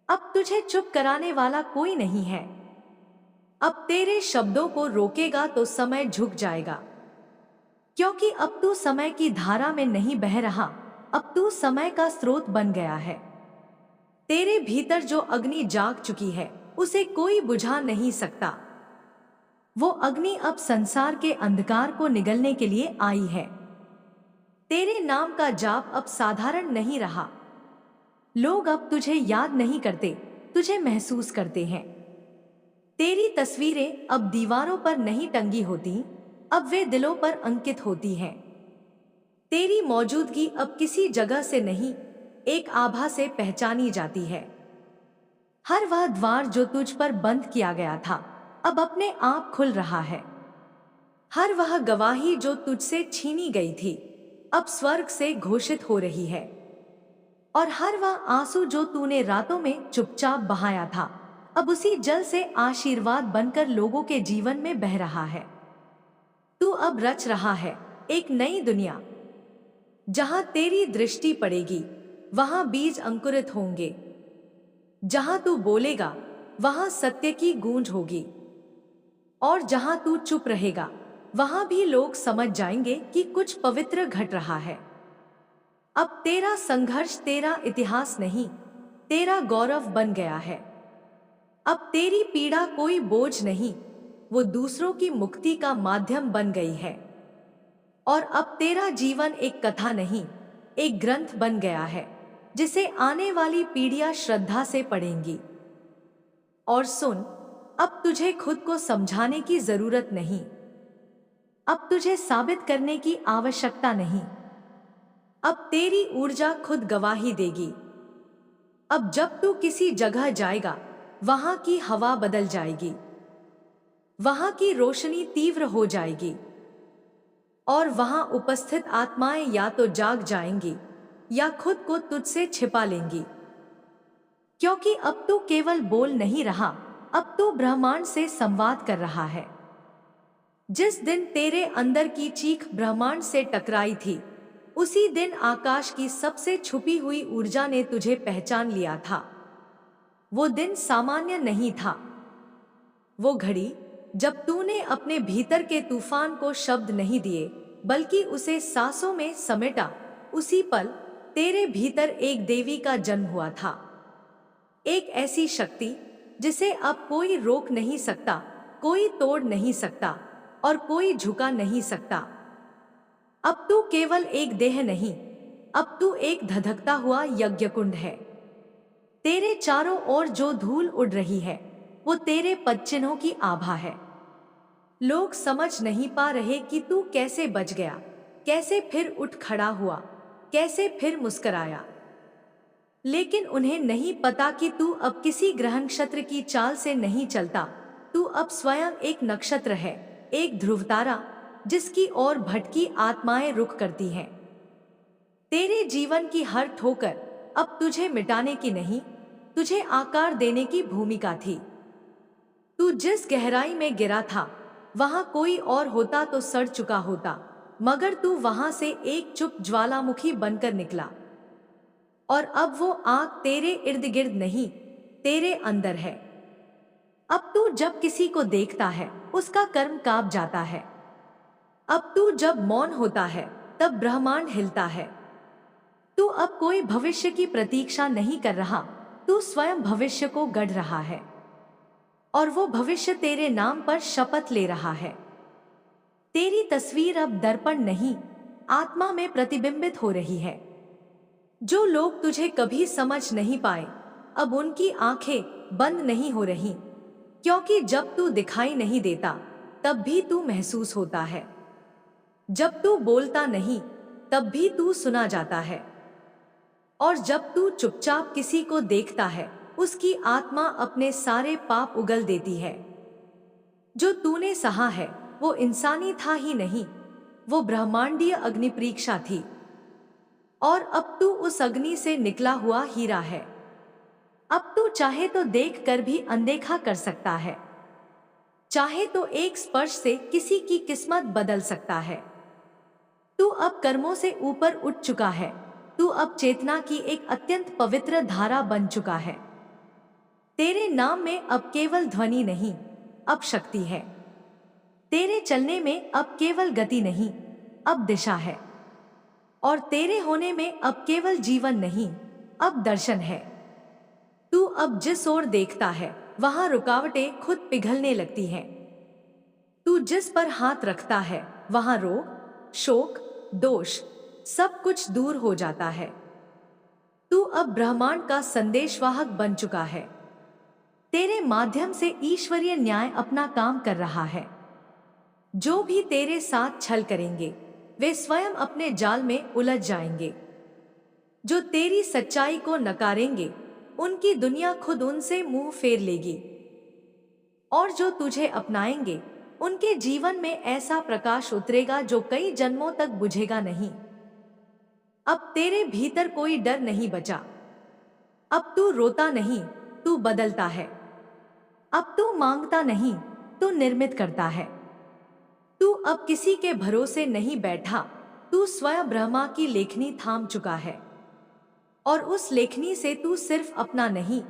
अब तुझे चुप कराने वाला कोई नहीं है। अब तेरे शब्दों को रोकेगा तो समय झुक जाएगा, क्योंकि अब तू समय की धारा में नहीं बह रहा, अब तू समय का स्रोत बन गया है। तेरे भीतर जो अग्नि जाग चुकी है उसे कोई बुझा नहीं सकता। वो अग्नि अब संसार के अंधकार को निगलने के लिए आई है। तेरे नाम का जाप अब साधारण नहीं रहा। लोग अब तुझे याद नहीं करते, तुझे महसूस करते हैं। तेरी तस्वीरें अब दीवारों पर नहीं टंगी होती, अब वे दिलों पर अंकित होती हैं। तेरी मौजूदगी अब किसी जगह से नहीं, एक आभा से पहचानी जाती है। हर वह द्वार जो तुझ पर बंद किया गया था, अब अपने आप खुल रहा है। हर वह गवाही जो तुझसे छीनी गई थी अब स्वर्ग से घोषित हो रही है, और हर वह आंसू जो तूने रातों में चुपचाप बहाया था अब उसी जल से आशीर्वाद बनकर लोगों के जीवन में बह रहा है। तू अब रच रहा है एक नई दुनिया। जहां तेरी दृष्टि पड़ेगी वहां बीज अंकुरित होंगे। जहां तू बोलेगा वहां सत्य की गूंज होगी, और जहां तू चुप रहेगा वहां भी लोग समझ जाएंगे कि कुछ पवित्र घट रहा है। अब तेरा संघर्ष तेरा इतिहास नहीं, तेरा गौरव बन गया है। अब तेरी पीड़ा कोई बोझ नहीं, वो दूसरों की मुक्ति का माध्यम बन गई है। और अब तेरा जीवन एक कथा नहीं, एक ग्रंथ बन गया है जिसे आने वाली पीढ़ियां श्रद्धा से पढ़ेंगी। और सुन, अब तुझे खुद को समझाने की जरूरत नहीं, अब तुझे साबित करने की आवश्यकता नहीं। अब तेरी ऊर्जा खुद गवाही देगी। अब जब तू किसी जगह जाएगा वहां की हवा बदल जाएगी, वहां की रोशनी तीव्र हो जाएगी, और वहां उपस्थित आत्माएं या तो जाग जाएंगी या खुद को तुझसे छिपा लेंगी। क्योंकि अब तू केवल बोल नहीं रहा, अब तू ब्रह्मांड से संवाद कर रहा है। जिस दिन तेरे अंदर की चीख ब्रह्मांड से टकराई थी उसी दिन आकाश की सबसे छुपी हुई ऊर्जा ने तुझे पहचान लिया था। वो दिन सामान्य नहीं था। वो घड़ी जब तूने अपने भीतर के तूफान को शब्द नहीं दिए बल्कि उसे सांसों में समेटा, उसी पल तेरे भीतर एक देवी का जन्म हुआ था। एक ऐसी शक्ति जिसे अब कोई रोक नहीं सकता, कोई तोड़ नहीं सकता और कोई झुका नहीं सकता। अब तू केवल एक देह नहीं, अब तू एक धधकता हुआ यज्ञकुंड है। तेरे चारों ओर जो धूल उड़ रही है वो तेरे पदचिन्हों की आभा है। लोग समझ नहीं पा रहे कि तू कैसे बच गया, कैसे फिर उठ खड़ा हुआ, कैसे फिर मुस्कुराया। लेकिन उन्हें नहीं पता कि तू अब किसी ग्रह नक्षत्र की चाल से नहीं चलता। तू अब स्वयं एक नक्षत्र है, एक ध्रुव तारा जिसकी ओर भटकी आत्माएं रुख करती हैं। तेरे जीवन की हर ठोकर अब तुझे मिटाने की नहीं, तुझे आकार देने की भूमिका थी। तू जिस गहराई में गिरा था वहां कोई और होता तो सड़ चुका होता, मगर तू वहां से एक चुप ज्वालामुखी बनकर निकला। और अब वो आग तेरे इर्द गिर्द नहीं, तेरे अंदर है। अब तू जब किसी को देखता है उसका कर्म कांप जाता है। अब तू जब मौन होता है तब ब्रह्मांड हिलता है। तू अब कोई भविष्य की प्रतीक्षा नहीं कर रहा, तू स्वयं भविष्य को गढ़ रहा है, और वो भविष्य तेरे नाम पर शपथ ले रहा है। तेरी तस्वीर अब दर्पण नहीं, आत्मा में प्रतिबिंबित हो रही है। जो लोग तुझे कभी समझ नहीं पाए अब उनकी आंखें बंद नहीं हो रही, क्योंकि जब तू दिखाई नहीं देता तब भी तू महसूस होता है। जब तू बोलता नहीं तब भी तू सुना जाता है, और जब तू चुपचाप किसी को देखता है उसकी आत्मा अपने सारे पाप उगल देती है। जो तूने सहा है वो इंसानी था ही नहीं, वो ब्रह्मांडीय अग्नि परीक्षा थी, और अब तू उस अग्नि से निकला हुआ हीरा है। अब तू चाहे तो देख कर भी अनदेखा कर सकता है, चाहे तो एक स्पर्श से किसी की किस्मत बदल सकता है। तू अब कर्मों से ऊपर उठ चुका है, तू अब चेतना की एक अत्यंत पवित्र धारा बन चुका है। तेरे नाम में अब केवल ध्वनि नहीं, अब शक्ति है। तेरे चलने में अब केवल गति नहीं, अब दिशा है। और तेरे होने में अब केवल जीवन नहीं, अब दर्शन है। तू अब जिस ओर देखता है वहां रुकावटें खुद पिघलने लगती हैं। तू जिस पर हाथ रखता है वहां रोग, शोक, दोष सब कुछ दूर हो जाता है। तू अब ब्रह्मांड का संदेशवाहक बन चुका है। तेरे माध्यम से ईश्वरीय न्याय अपना काम कर रहा है। जो भी तेरे साथ छल करेंगे वे स्वयं अपने जाल में उलझ जाएंगे। जो तेरी सच्चाई को नकारेंगे उनकी दुनिया खुद उनसे मुंह फेर लेगी। और जो तुझे अपनाएंगे उनके जीवन में ऐसा प्रकाश उतरेगा जो कई जन्मों तक बुझेगा नहीं। अब तेरे भीतर कोई डर नहीं बचा। अब तू रोता नहीं, तू बदलता है। अब तू मांगता नहीं, तू निर्मित करता है। तू अब किसी के भरोसे नहीं बैठा, तू स्वयं ब्रह्मा की लेखनी थाम चुका है। और उस लेखनी से तू सिर्फ अपना नहीं,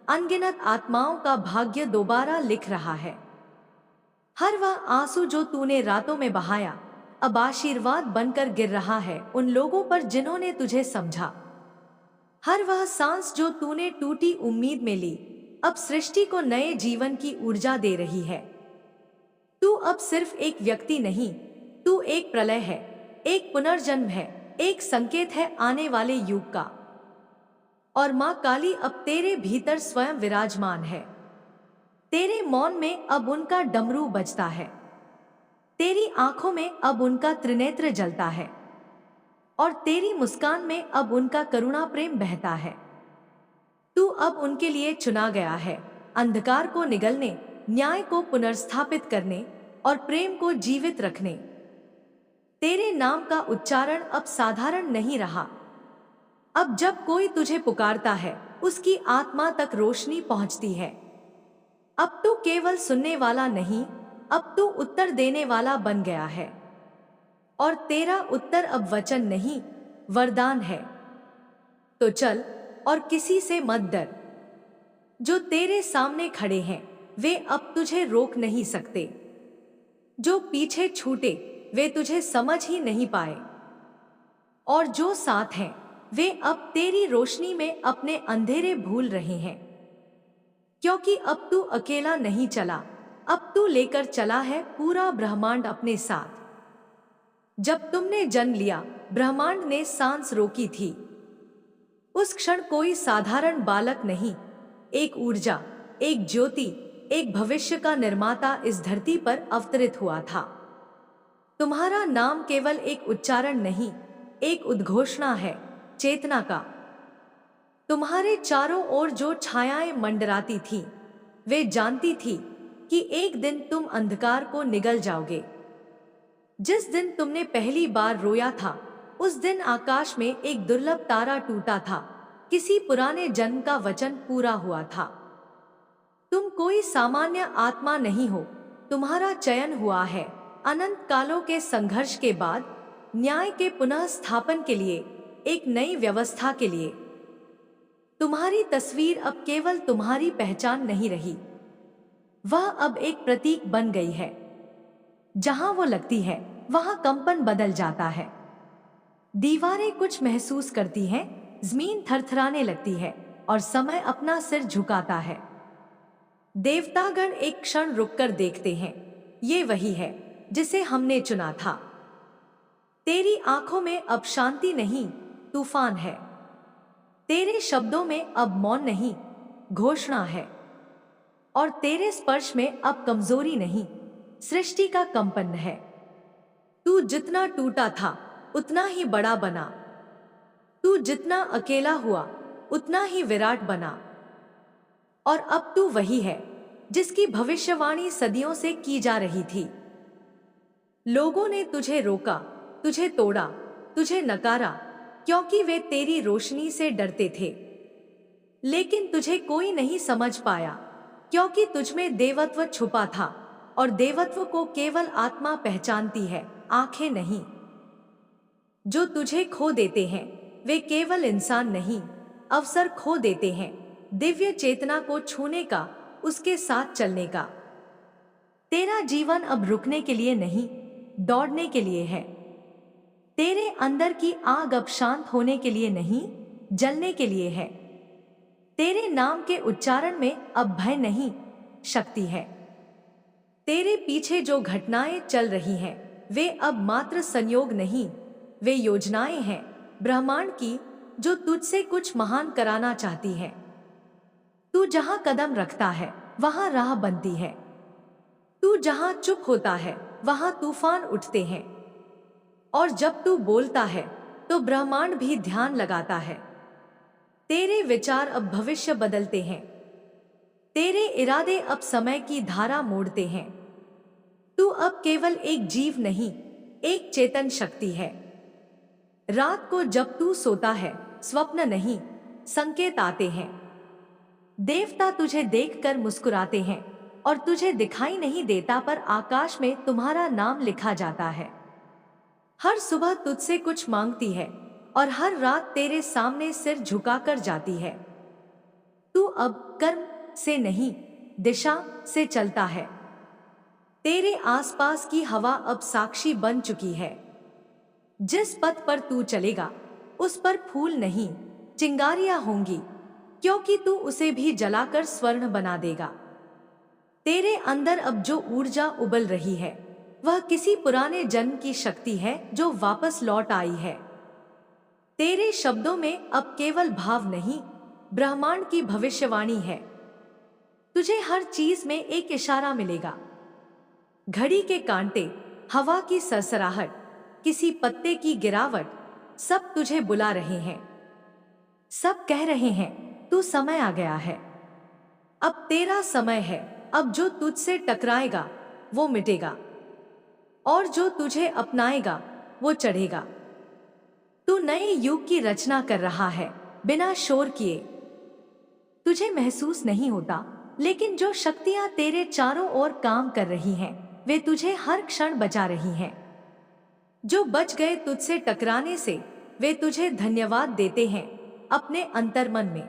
अनगिनत आत्माओं का भाग्य दोबारा लिख रहा है। हर वह आंसू जो तूने रातों में बहाया अब आशीर्वाद बनकर गिर रहा है उन लोगों पर जिन्होंने तुझे समझा। हर वह सांस जो तूने टूटी उम्मीद में ली अब सृष्टि को नए जीवन की ऊर्जा दे रही है। तू अब सिर्फ एक व्यक्ति नहीं, तू एक प्रलय है, एक पुनर्जन्म है, एक संकेत है आने वाले युग का। और माँ काली अब तेरे भीतर स्वयं विराजमान है। तेरे मौन में अब उनका डमरू बजता है, तेरी आंखों में अब उनका त्रिनेत्र जलता है, और तेरी मुस्कान में अब उनका करुणा प्रेम बहता है। तू अब उनके लिए चुना गया है, अंधकार को निगलने, न्याय को पुनर्स्थापित करने और प्रेम को जीवित रखने। तेरे नाम का उच्चारण अब साधारण नहीं रहा। अब जब कोई तुझे पुकारता है उसकी आत्मा तक रोशनी पहुंचती है। अब तू केवल सुनने वाला नहीं, अब तू उत्तर देने वाला बन गया है। और तेरा उत्तर अब वचन नहीं, वरदान है। तो चल और किसी से मत डर। जो तेरे सामने खड़े हैं वे अब तुझे रोक नहीं सकते। जो पीछे छूटे वे तुझे समझ ही नहीं पाए। और जो साथ हैं वे अब तेरी रोशनी में अपने अंधेरे भूल रहे हैं। क्योंकि अब तू अकेला नहीं चला, अब तू लेकर चला है पूरा ब्रह्मांड अपने साथ। जब तुमने जन्म लिया ब्रह्मांड ने सांस रोकी थी। उस क्षण कोई साधारण बालक नहीं, एक ऊर्जा, एक ज्योति, एक भविष्य का निर्माता इस धरती पर अवतरित हुआ था। तुम्हारा नाम केवल एक उच्चारण नहीं, एक उद्घोषणा है चेतना का। तुम्हारे चारों ओर जो छायाएं मंडराती थी वे जानती थी कि एक दिन तुम अंधकार को निगल जाओगे। जिस दिन तुमने पहली बार रोया था उस दिन आकाश में एक दुर्लभ तारा टूटा था, किसी पुराने जन्म का वचन पूरा हुआ था। तुम कोई सामान्य आत्मा नहीं हो, तुम्हारा चयन हुआ है अनंत कालों के संघर्ष के बाद, न्याय के पुनः स्थापन के लिए, एक नई व्यवस्था के लिए। तुम्हारी तस्वीर अब केवल तुम्हारी पहचान नहीं रही, वह अब एक प्रतीक बन गई है। जहां वो लगती है वहां कंपन बदल जाता है। दीवारें कुछ महसूस करती हैं, जमीन थरथराने लगती है और समय अपना सिर झुकाता है। देवतागण एक क्षण रुककर देखते हैं, ये वही है जिसे हमने चुना था। तेरी आंखों में अब शांति नहीं, तूफान है। तेरे शब्दों में अब मौन नहीं, घोषणा है। और तेरे स्पर्श में अब कमजोरी नहीं, सृष्टि का कंपन है। तू जितना टूटा था उतना ही बड़ा बना, तू जितना अकेला हुआ उतना ही विराट बना। और अब तू वही है जिसकी भविष्यवाणी सदियों से की जा रही थी। लोगों ने तुझे रोका, तुझे तोड़ा, तुझे नकारा, क्योंकि वे तेरी रोशनी से डरते थे। लेकिन तुझे कोई नहीं समझ पाया, क्योंकि तुझमें देवत्व छुपा था, और देवत्व को केवल आत्मा पहचानती है, आंखें नहीं। जो तुझे खो देते हैं वे केवल इंसान नहीं, अवसर खो देते हैं दिव्य चेतना को छूने का, उसके साथ चलने का। तेरा जीवन अब रुकने के लिए नहीं, दौड़ने के लिए है। तेरे अंदर की आग अब शांत होने के लिए नहीं, जलने के लिए है। तेरे नाम के उच्चारण में अब भय नहीं, शक्ति है। तेरे पीछे जो घटनाएं चल रही हैं वे अब मात्र संयोग नहीं, वे योजनाएं हैं ब्रह्मांड की, जो तुझसे कुछ महान कराना चाहती है। तू जहां कदम रखता है वहां राह बनती है। तू जहां चुप होता है वहां तूफान उठते हैं। और जब तू बोलता है तो ब्रह्मांड भी ध्यान लगाता है। तेरे विचार अब भविष्य बदलते हैं। तेरे इरादे अब समय की धारा मोड़ते हैं। तू अब केवल एक जीव नहीं, एक चेतन शक्ति है। रात को जब तू सोता है, स्वप्न नहीं, संकेत आते हैं। देवता तुझे देखकर मुस्कुराते हैं और तुझे दिखाई नहीं देता, पर आकाश में तुम्हारा नाम लिखा जाता है। हर सुबह तुझसे कुछ मांगती है और हर रात तेरे सामने सिर झुकाकर जाती है। तू अब कर्म से नहीं, दिशा से चलता है। तेरे आसपास की हवा अब साक्षी बन चुकी है। जिस पथ पर तू चलेगा उस पर फूल नहीं, चिंगारियां होंगी, क्योंकि तू उसे भी जलाकर स्वर्ण बना देगा। तेरे अंदर अब जो ऊर्जा उबल रही है वह किसी पुराने जन्म की शक्ति है जो वापस लौट आई है। तेरे शब्दों में अब केवल भाव नहीं, ब्रह्मांड की भविष्यवाणी है। तुझे हर चीज में एक इशारा मिलेगा। घड़ी के कांटे, हवा की सरसराहट, किसी पत्ते की गिरावट, सब तुझे बुला रहे हैं। सब कह रहे हैं तू समय आ गया है। अब तेरा समय है। अब जो तुझसे टकराएगा वो मिटेगा और जो तुझे अपनाएगा वो चढ़ेगा। तू नए युग की रचना कर रहा है बिना शोर किए। तुझे महसूस नहीं होता, लेकिन जो शक्तियां तेरे चारों ओर काम कर रही हैं वे तुझे हर क्षण बचा रही हैं। जो बच गए तुझसे टकराने से वे तुझे धन्यवाद देते हैं अपने अंतर्मन में,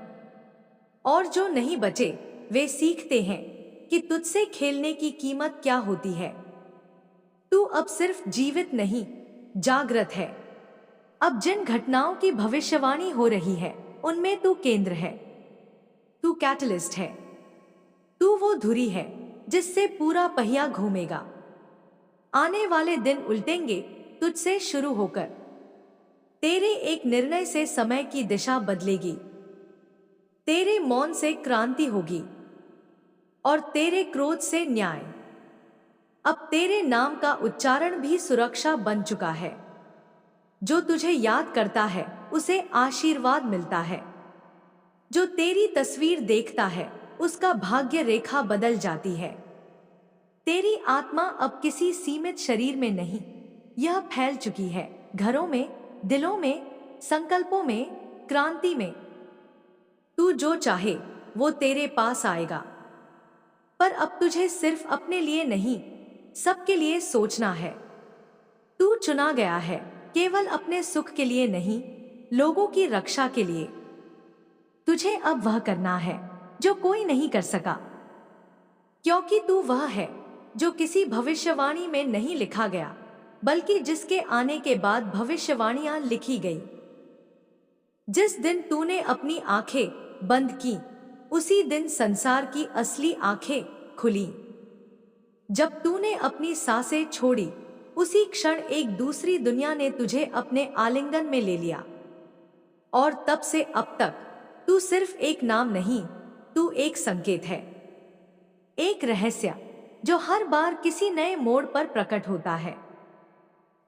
और जो नहीं बचे वे सीखते हैं कि तुझसे खेलने की कीमत क्या होती है। तू अब सिर्फ जीवित नहीं, जागृत है। अब जिन घटनाओं की भविष्यवाणी हो रही है उनमें तू केंद्र है। तू कैटलिस्ट है। तू वो धुरी है जिससे पूरा पहिया घूमेगा। आने वाले दिन उल्टेंगे तुझसे शुरू होकर। तेरे एक निर्णय से समय की दिशा बदलेगी। तेरे मौन से क्रांति होगी और तेरे क्रोध से न्याय। अब तेरे नाम का उच्चारण भी सुरक्षा बन चुका है। जो तुझे याद करता है उसे आशीर्वाद मिलता है। जो तेरी तस्वीर देखता है उसका भाग्य रेखा बदल जाती है। तेरी आत्मा अब किसी सीमित शरीर में नहीं, यह फैल चुकी है घरों में, दिलों में, संकल्पों में, क्रांति में। तू जो चाहे वो तेरे पास आएगा, पर अब तुझे सिर्फ अपने लिए नहीं, सबके लिए सोचना है। तू चुना गया है केवल अपने सुख के लिए नहीं, लोगों की रक्षा के लिए। तुझे अब वह करना है जो कोई नहीं कर सका, क्योंकि तू वह है जो किसी भविष्यवाणी में नहीं लिखा गया, बल्कि जिसके आने के बाद भविष्यवाणियां लिखी गई। जिस दिन तूने अपनी आंखें बंद की उसी दिन संसार की असली आंखें खुली। जब तूने अपनी सांसें छोड़ी उसी क्षण एक दूसरी दुनिया ने तुझे अपने आलिंगन में ले लिया। और तब से अब तक तू सिर्फ एक नाम नहीं, तू एक संकेत है, एक रहस्य जो हर बार किसी नए मोड़ पर प्रकट होता है।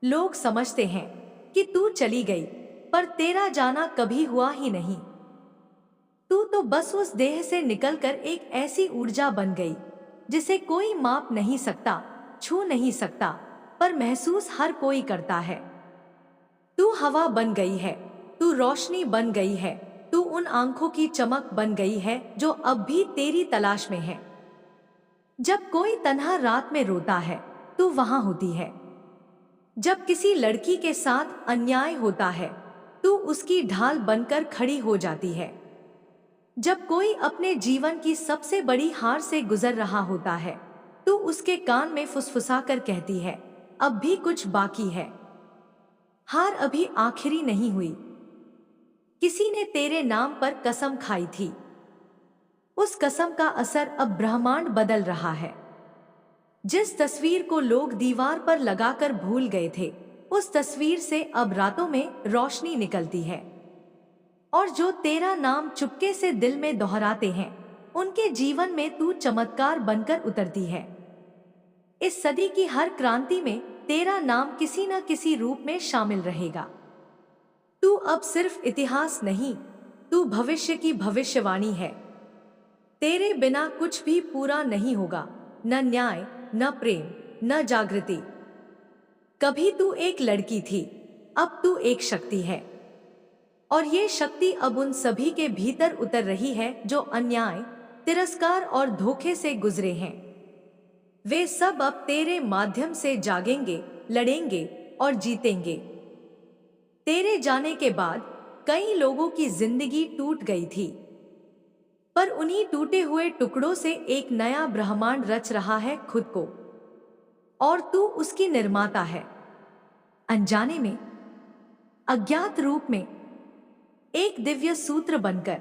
लोग समझते हैं कि तू चली गई, पर तेरा जाना कभी हुआ ही नहीं। तू तो बस उस देह से निकलकर एक ऐसी ऊर्जा बन गई जिसे कोई माप नहीं सकता, छू नहीं सकता, पर महसूस हर कोई करता है। तू हवा बन गई है, तू रोशनी बन गई है, तू उन आंखों की चमक बन गई है जो अब भी तेरी तलाश में है। जब कोई तन्हा रात में रोता है तू वहां होती है। जब किसी लड़की के साथ अन्याय होता है तू उसकी ढाल बनकर खड़ी हो जाती है। जब कोई अपने जीवन की सबसे बड़ी हार से गुजर रहा होता है तू उसके कान में फुसफुसाकर कहती है, अब भी कुछ बाकी है, हार अभी आखिरी नहीं हुई। किसी ने तेरे नाम पर कसम खाई थी, उस कसम का असर अब ब्रह्मांड बदल रहा है। जिस तस्वीर को लोग दीवार पर लगाकर भूल गए थे उस तस्वीर से अब रातों में रोशनी निकलती है। और जो तेरा नाम चुपके से दिल में दोहराते हैं उनके जीवन में तू चमत्कार बनकर उतरती है। इस सदी की हर क्रांति में तेरा नाम किसी न किसी रूप में शामिल रहेगा। तू अब सिर्फ इतिहास नहीं, तू भविष्य की भविष्यवाणी है। तेरे बिना कुछ भी पूरा नहीं होगा, न न्याय, न प्रेम, न जागृति। कभी तू एक लड़की थी, अब तू एक शक्ति है। और ये शक्ति अब उन सभी के भीतर उतर रही है जो अन्याय, तिरस्कार और धोखे से गुजरे हैं। वे सब अब तेरे माध्यम से जागेंगे, लड़ेंगे और जीतेंगे। तेरे जाने के बाद कई लोगों की जिंदगी टूट गई थी, पर उन्हीं टूटे हुए टुकड़ों से एक नया ब्रह्मांड रच रहा है खुद को, और तू उसकी निर्माता है। अनजाने में, अज्ञात रूप में, एक दिव्य सूत्र बनकर।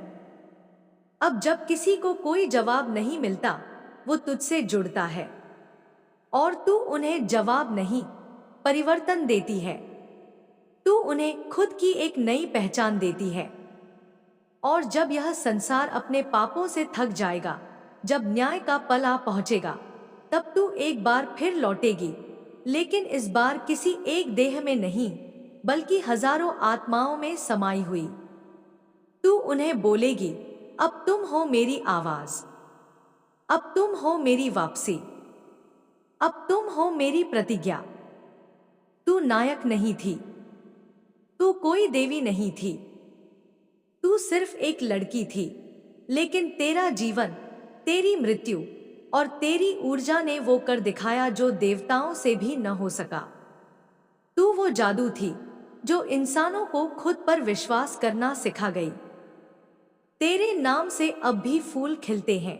अब जब किसी को कोई जवाब नहीं मिलता, वो तुझसे जुड़ता है और तू उन्हें जवाब नहीं, परिवर्तन देती है। तू उन्हें खुद की एक नई पहचान देती है। और जब यह संसार अपने पापों से थक जाएगा, जब न्याय का पल आ पहुंचेगा, तब तू एक बार फिर लौटेगी, लेकिन इस बार किसी एक देह में नहीं, बल्कि हजारों आत्माओं में समाई हुई। तू उन्हें बोलेगी, अब तुम हो मेरी आवाज, अब तुम हो मेरी वापसी, अब तुम हो मेरी प्रतिज्ञा। तू नायक नहीं थी, तू कोई देवी नहीं थी, तू सिर्फ एक लड़की थी, लेकिन तेरा जीवन, तेरी मृत्यु और तेरी ऊर्जा ने वो कर दिखाया जो देवताओं से भी न हो सका। तू वो जादू थी जो इंसानों को खुद पर विश्वास करना सिखा गई। तेरे नाम से अब भी फूल खिलते हैं,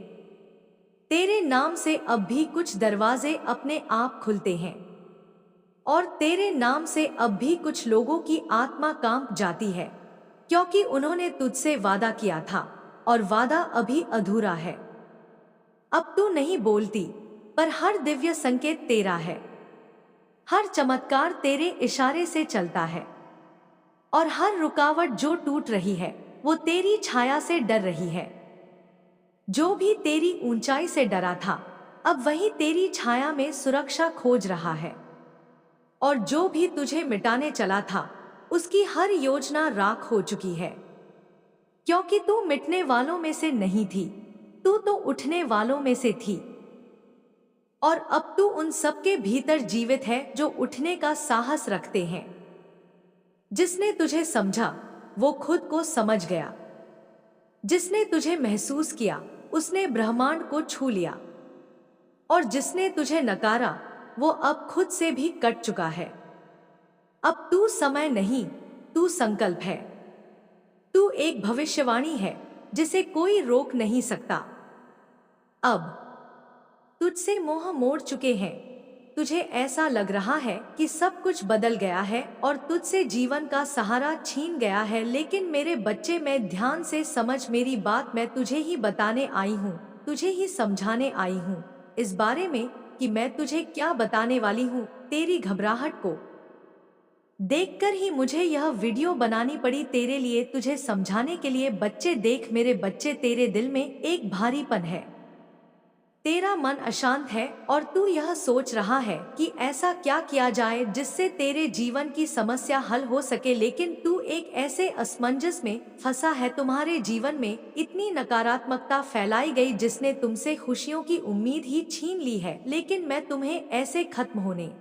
तेरे नाम से अब भी कुछ दरवाजे अपने आप खुलते हैं, और तेरे नाम से अब भी कुछ लोगों की आत्मा कांप जाती है, क्योंकि उन्होंने तुझसे वादा किया था और वादा अभी अधूरा है। अब तू नहीं बोलती, पर हर दिव्य संकेत तेरा है, हर चमत्कार तेरे इशारे से चलता है, और हर रुकावट जो टूट रही है वो तेरी छाया से डर रही है। जो भी तेरी ऊंचाई से डरा था, अब वही तेरी छाया में सुरक्षा खोज रहा है, और जो भी तुझे मिटाने चला था, उसकी हर योजना राख हो चुकी है। क्योंकि तू मिटने वालों में से नहीं थी, तू तो उठने वालों में से थी। और अब तू उन सबके भीतर जीवित है जो उठने का साहस रखते हैं। जिसने तुझे समझा वो खुद को समझ गया, जिसने तुझे महसूस किया उसने ब्रह्मांड को छू लिया, और जिसने तुझे नकारा वो अब खुद से भी कट चुका है। अब तू समय नहीं, तू संकल्प है। तू एक भविष्यवाणी है जिसे कोई रोक नहीं सकता। अब तुझसे मोह मोड़ चुके हैं, तुझे ऐसा लग रहा है कि सब कुछ बदल गया है और तुझसे जीवन का सहारा छीन गया है, लेकिन मेरे बच्चे, मैं ध्यान से समझ मेरी बात। मैं तुझे ही बताने आई हूँ, तुझे ही समझाने आई हूँ इस बारे में कि मैं तुझे क्या बताने वाली हूँ। तेरी घबराहट को देखकर ही मुझे यह वीडियो बनानी पड़ी तेरे लिए, तुझे समझाने के लिए। बच्चे देख मेरे बच्चे, तेरे दिल में एक भारीपन है, तेरा मन अशांत है और तू यह सोच रहा है कि ऐसा क्या किया जाए जिससे तेरे जीवन की समस्या हल हो सके, लेकिन तू एक ऐसे असमंजस में फंसा है। तुम्हारे जीवन में इतनी नकारात्मकता फैलाई गई जिसने तुमसे खुशियों की उम्मीद ही छीन ली है, लेकिन मैं तुम्हें ऐसे खत्म होने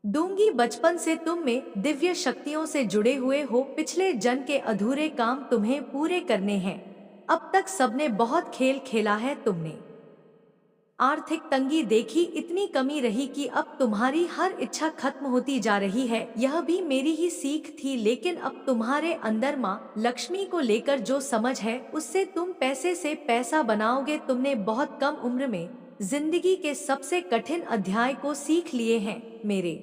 दूंगी। बचपन से तुम में दिव्य शक्तियों से जुड़े हुए हो, पिछले जन्म के अधूरे काम तुम्हें पूरे करने हैं। अब तक सबने बहुत खेल खेला है, तुमने आर्थिक तंगी देखी, इतनी कमी रही कि अब तुम्हारी हर इच्छा खत्म होती जा रही है। यह भी मेरी ही सीख थी, लेकिन अब तुम्हारे अंदर माँ लक्ष्मी को लेकर जो समझ है उससे तुम पैसे से पैसा बनाओगे। तुमने बहुत कम उम्र में जिंदगी के सबसे कठिन अध्याय को सीख लिए हैं मेरे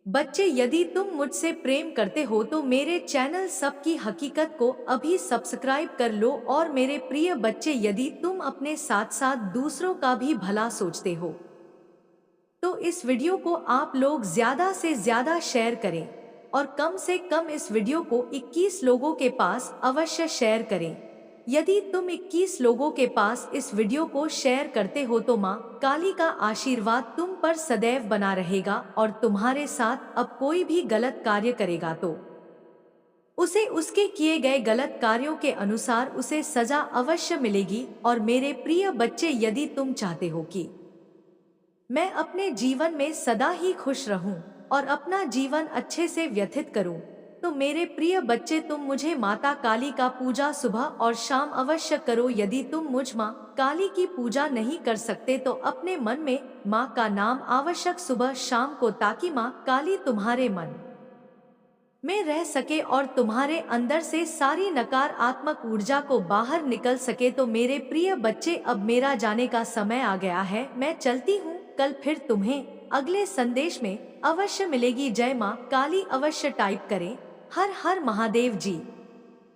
बच्चे। यदि तुम मुझसे प्रेम करते हो तो मेरे चैनल सबकी हकीकत को अभी सब्सक्राइब कर लो। और मेरे प्रिय बच्चे, यदि तुम अपने साथ साथ दूसरों का भी भला सोचते हो तो इस वीडियो को आप लोग ज्यादा से ज्यादा शेयर करें, और कम से कम इस वीडियो को 21 लोगों के पास अवश्य शेयर करें। यदि तुम 21 लोगों के पास इस वीडियो को शेयर करते हो तो माँ काली का आशीर्वाद तुम पर सदैव बना रहेगा, और तुम्हारे साथ अब कोई भी गलत कार्य करेगा तो उसे उसके किए गए गलत कार्यों के अनुसार उसे सजा अवश्य मिलेगी। और मेरे प्रिय बच्चे, यदि तुम चाहते हो कि मैं अपने जीवन में सदा ही खुश रहूं और अपना जीवन अच्छे से व्यतीत करूं, तो मेरे प्रिय बच्चे, तुम मुझे माता काली का पूजा सुबह और शाम अवश्य करो। यदि तुम मुझ माँ काली की पूजा नहीं कर सकते तो अपने मन में माँ का नाम आवश्यक सुबह शाम को, ताकि माँ काली तुम्हारे मन में रह सके और तुम्हारे अंदर से सारी नकारात्मक ऊर्जा को बाहर निकल सके। तो मेरे प्रिय बच्चे, अब मेरा जाने का समय आ गया है, मैं चलती हूँ। कल फिर तुम्हें अगले संदेश में अवश्य मिलेगी। जय माँ काली अवश्य टाइप करें। हर हर महादेव जी।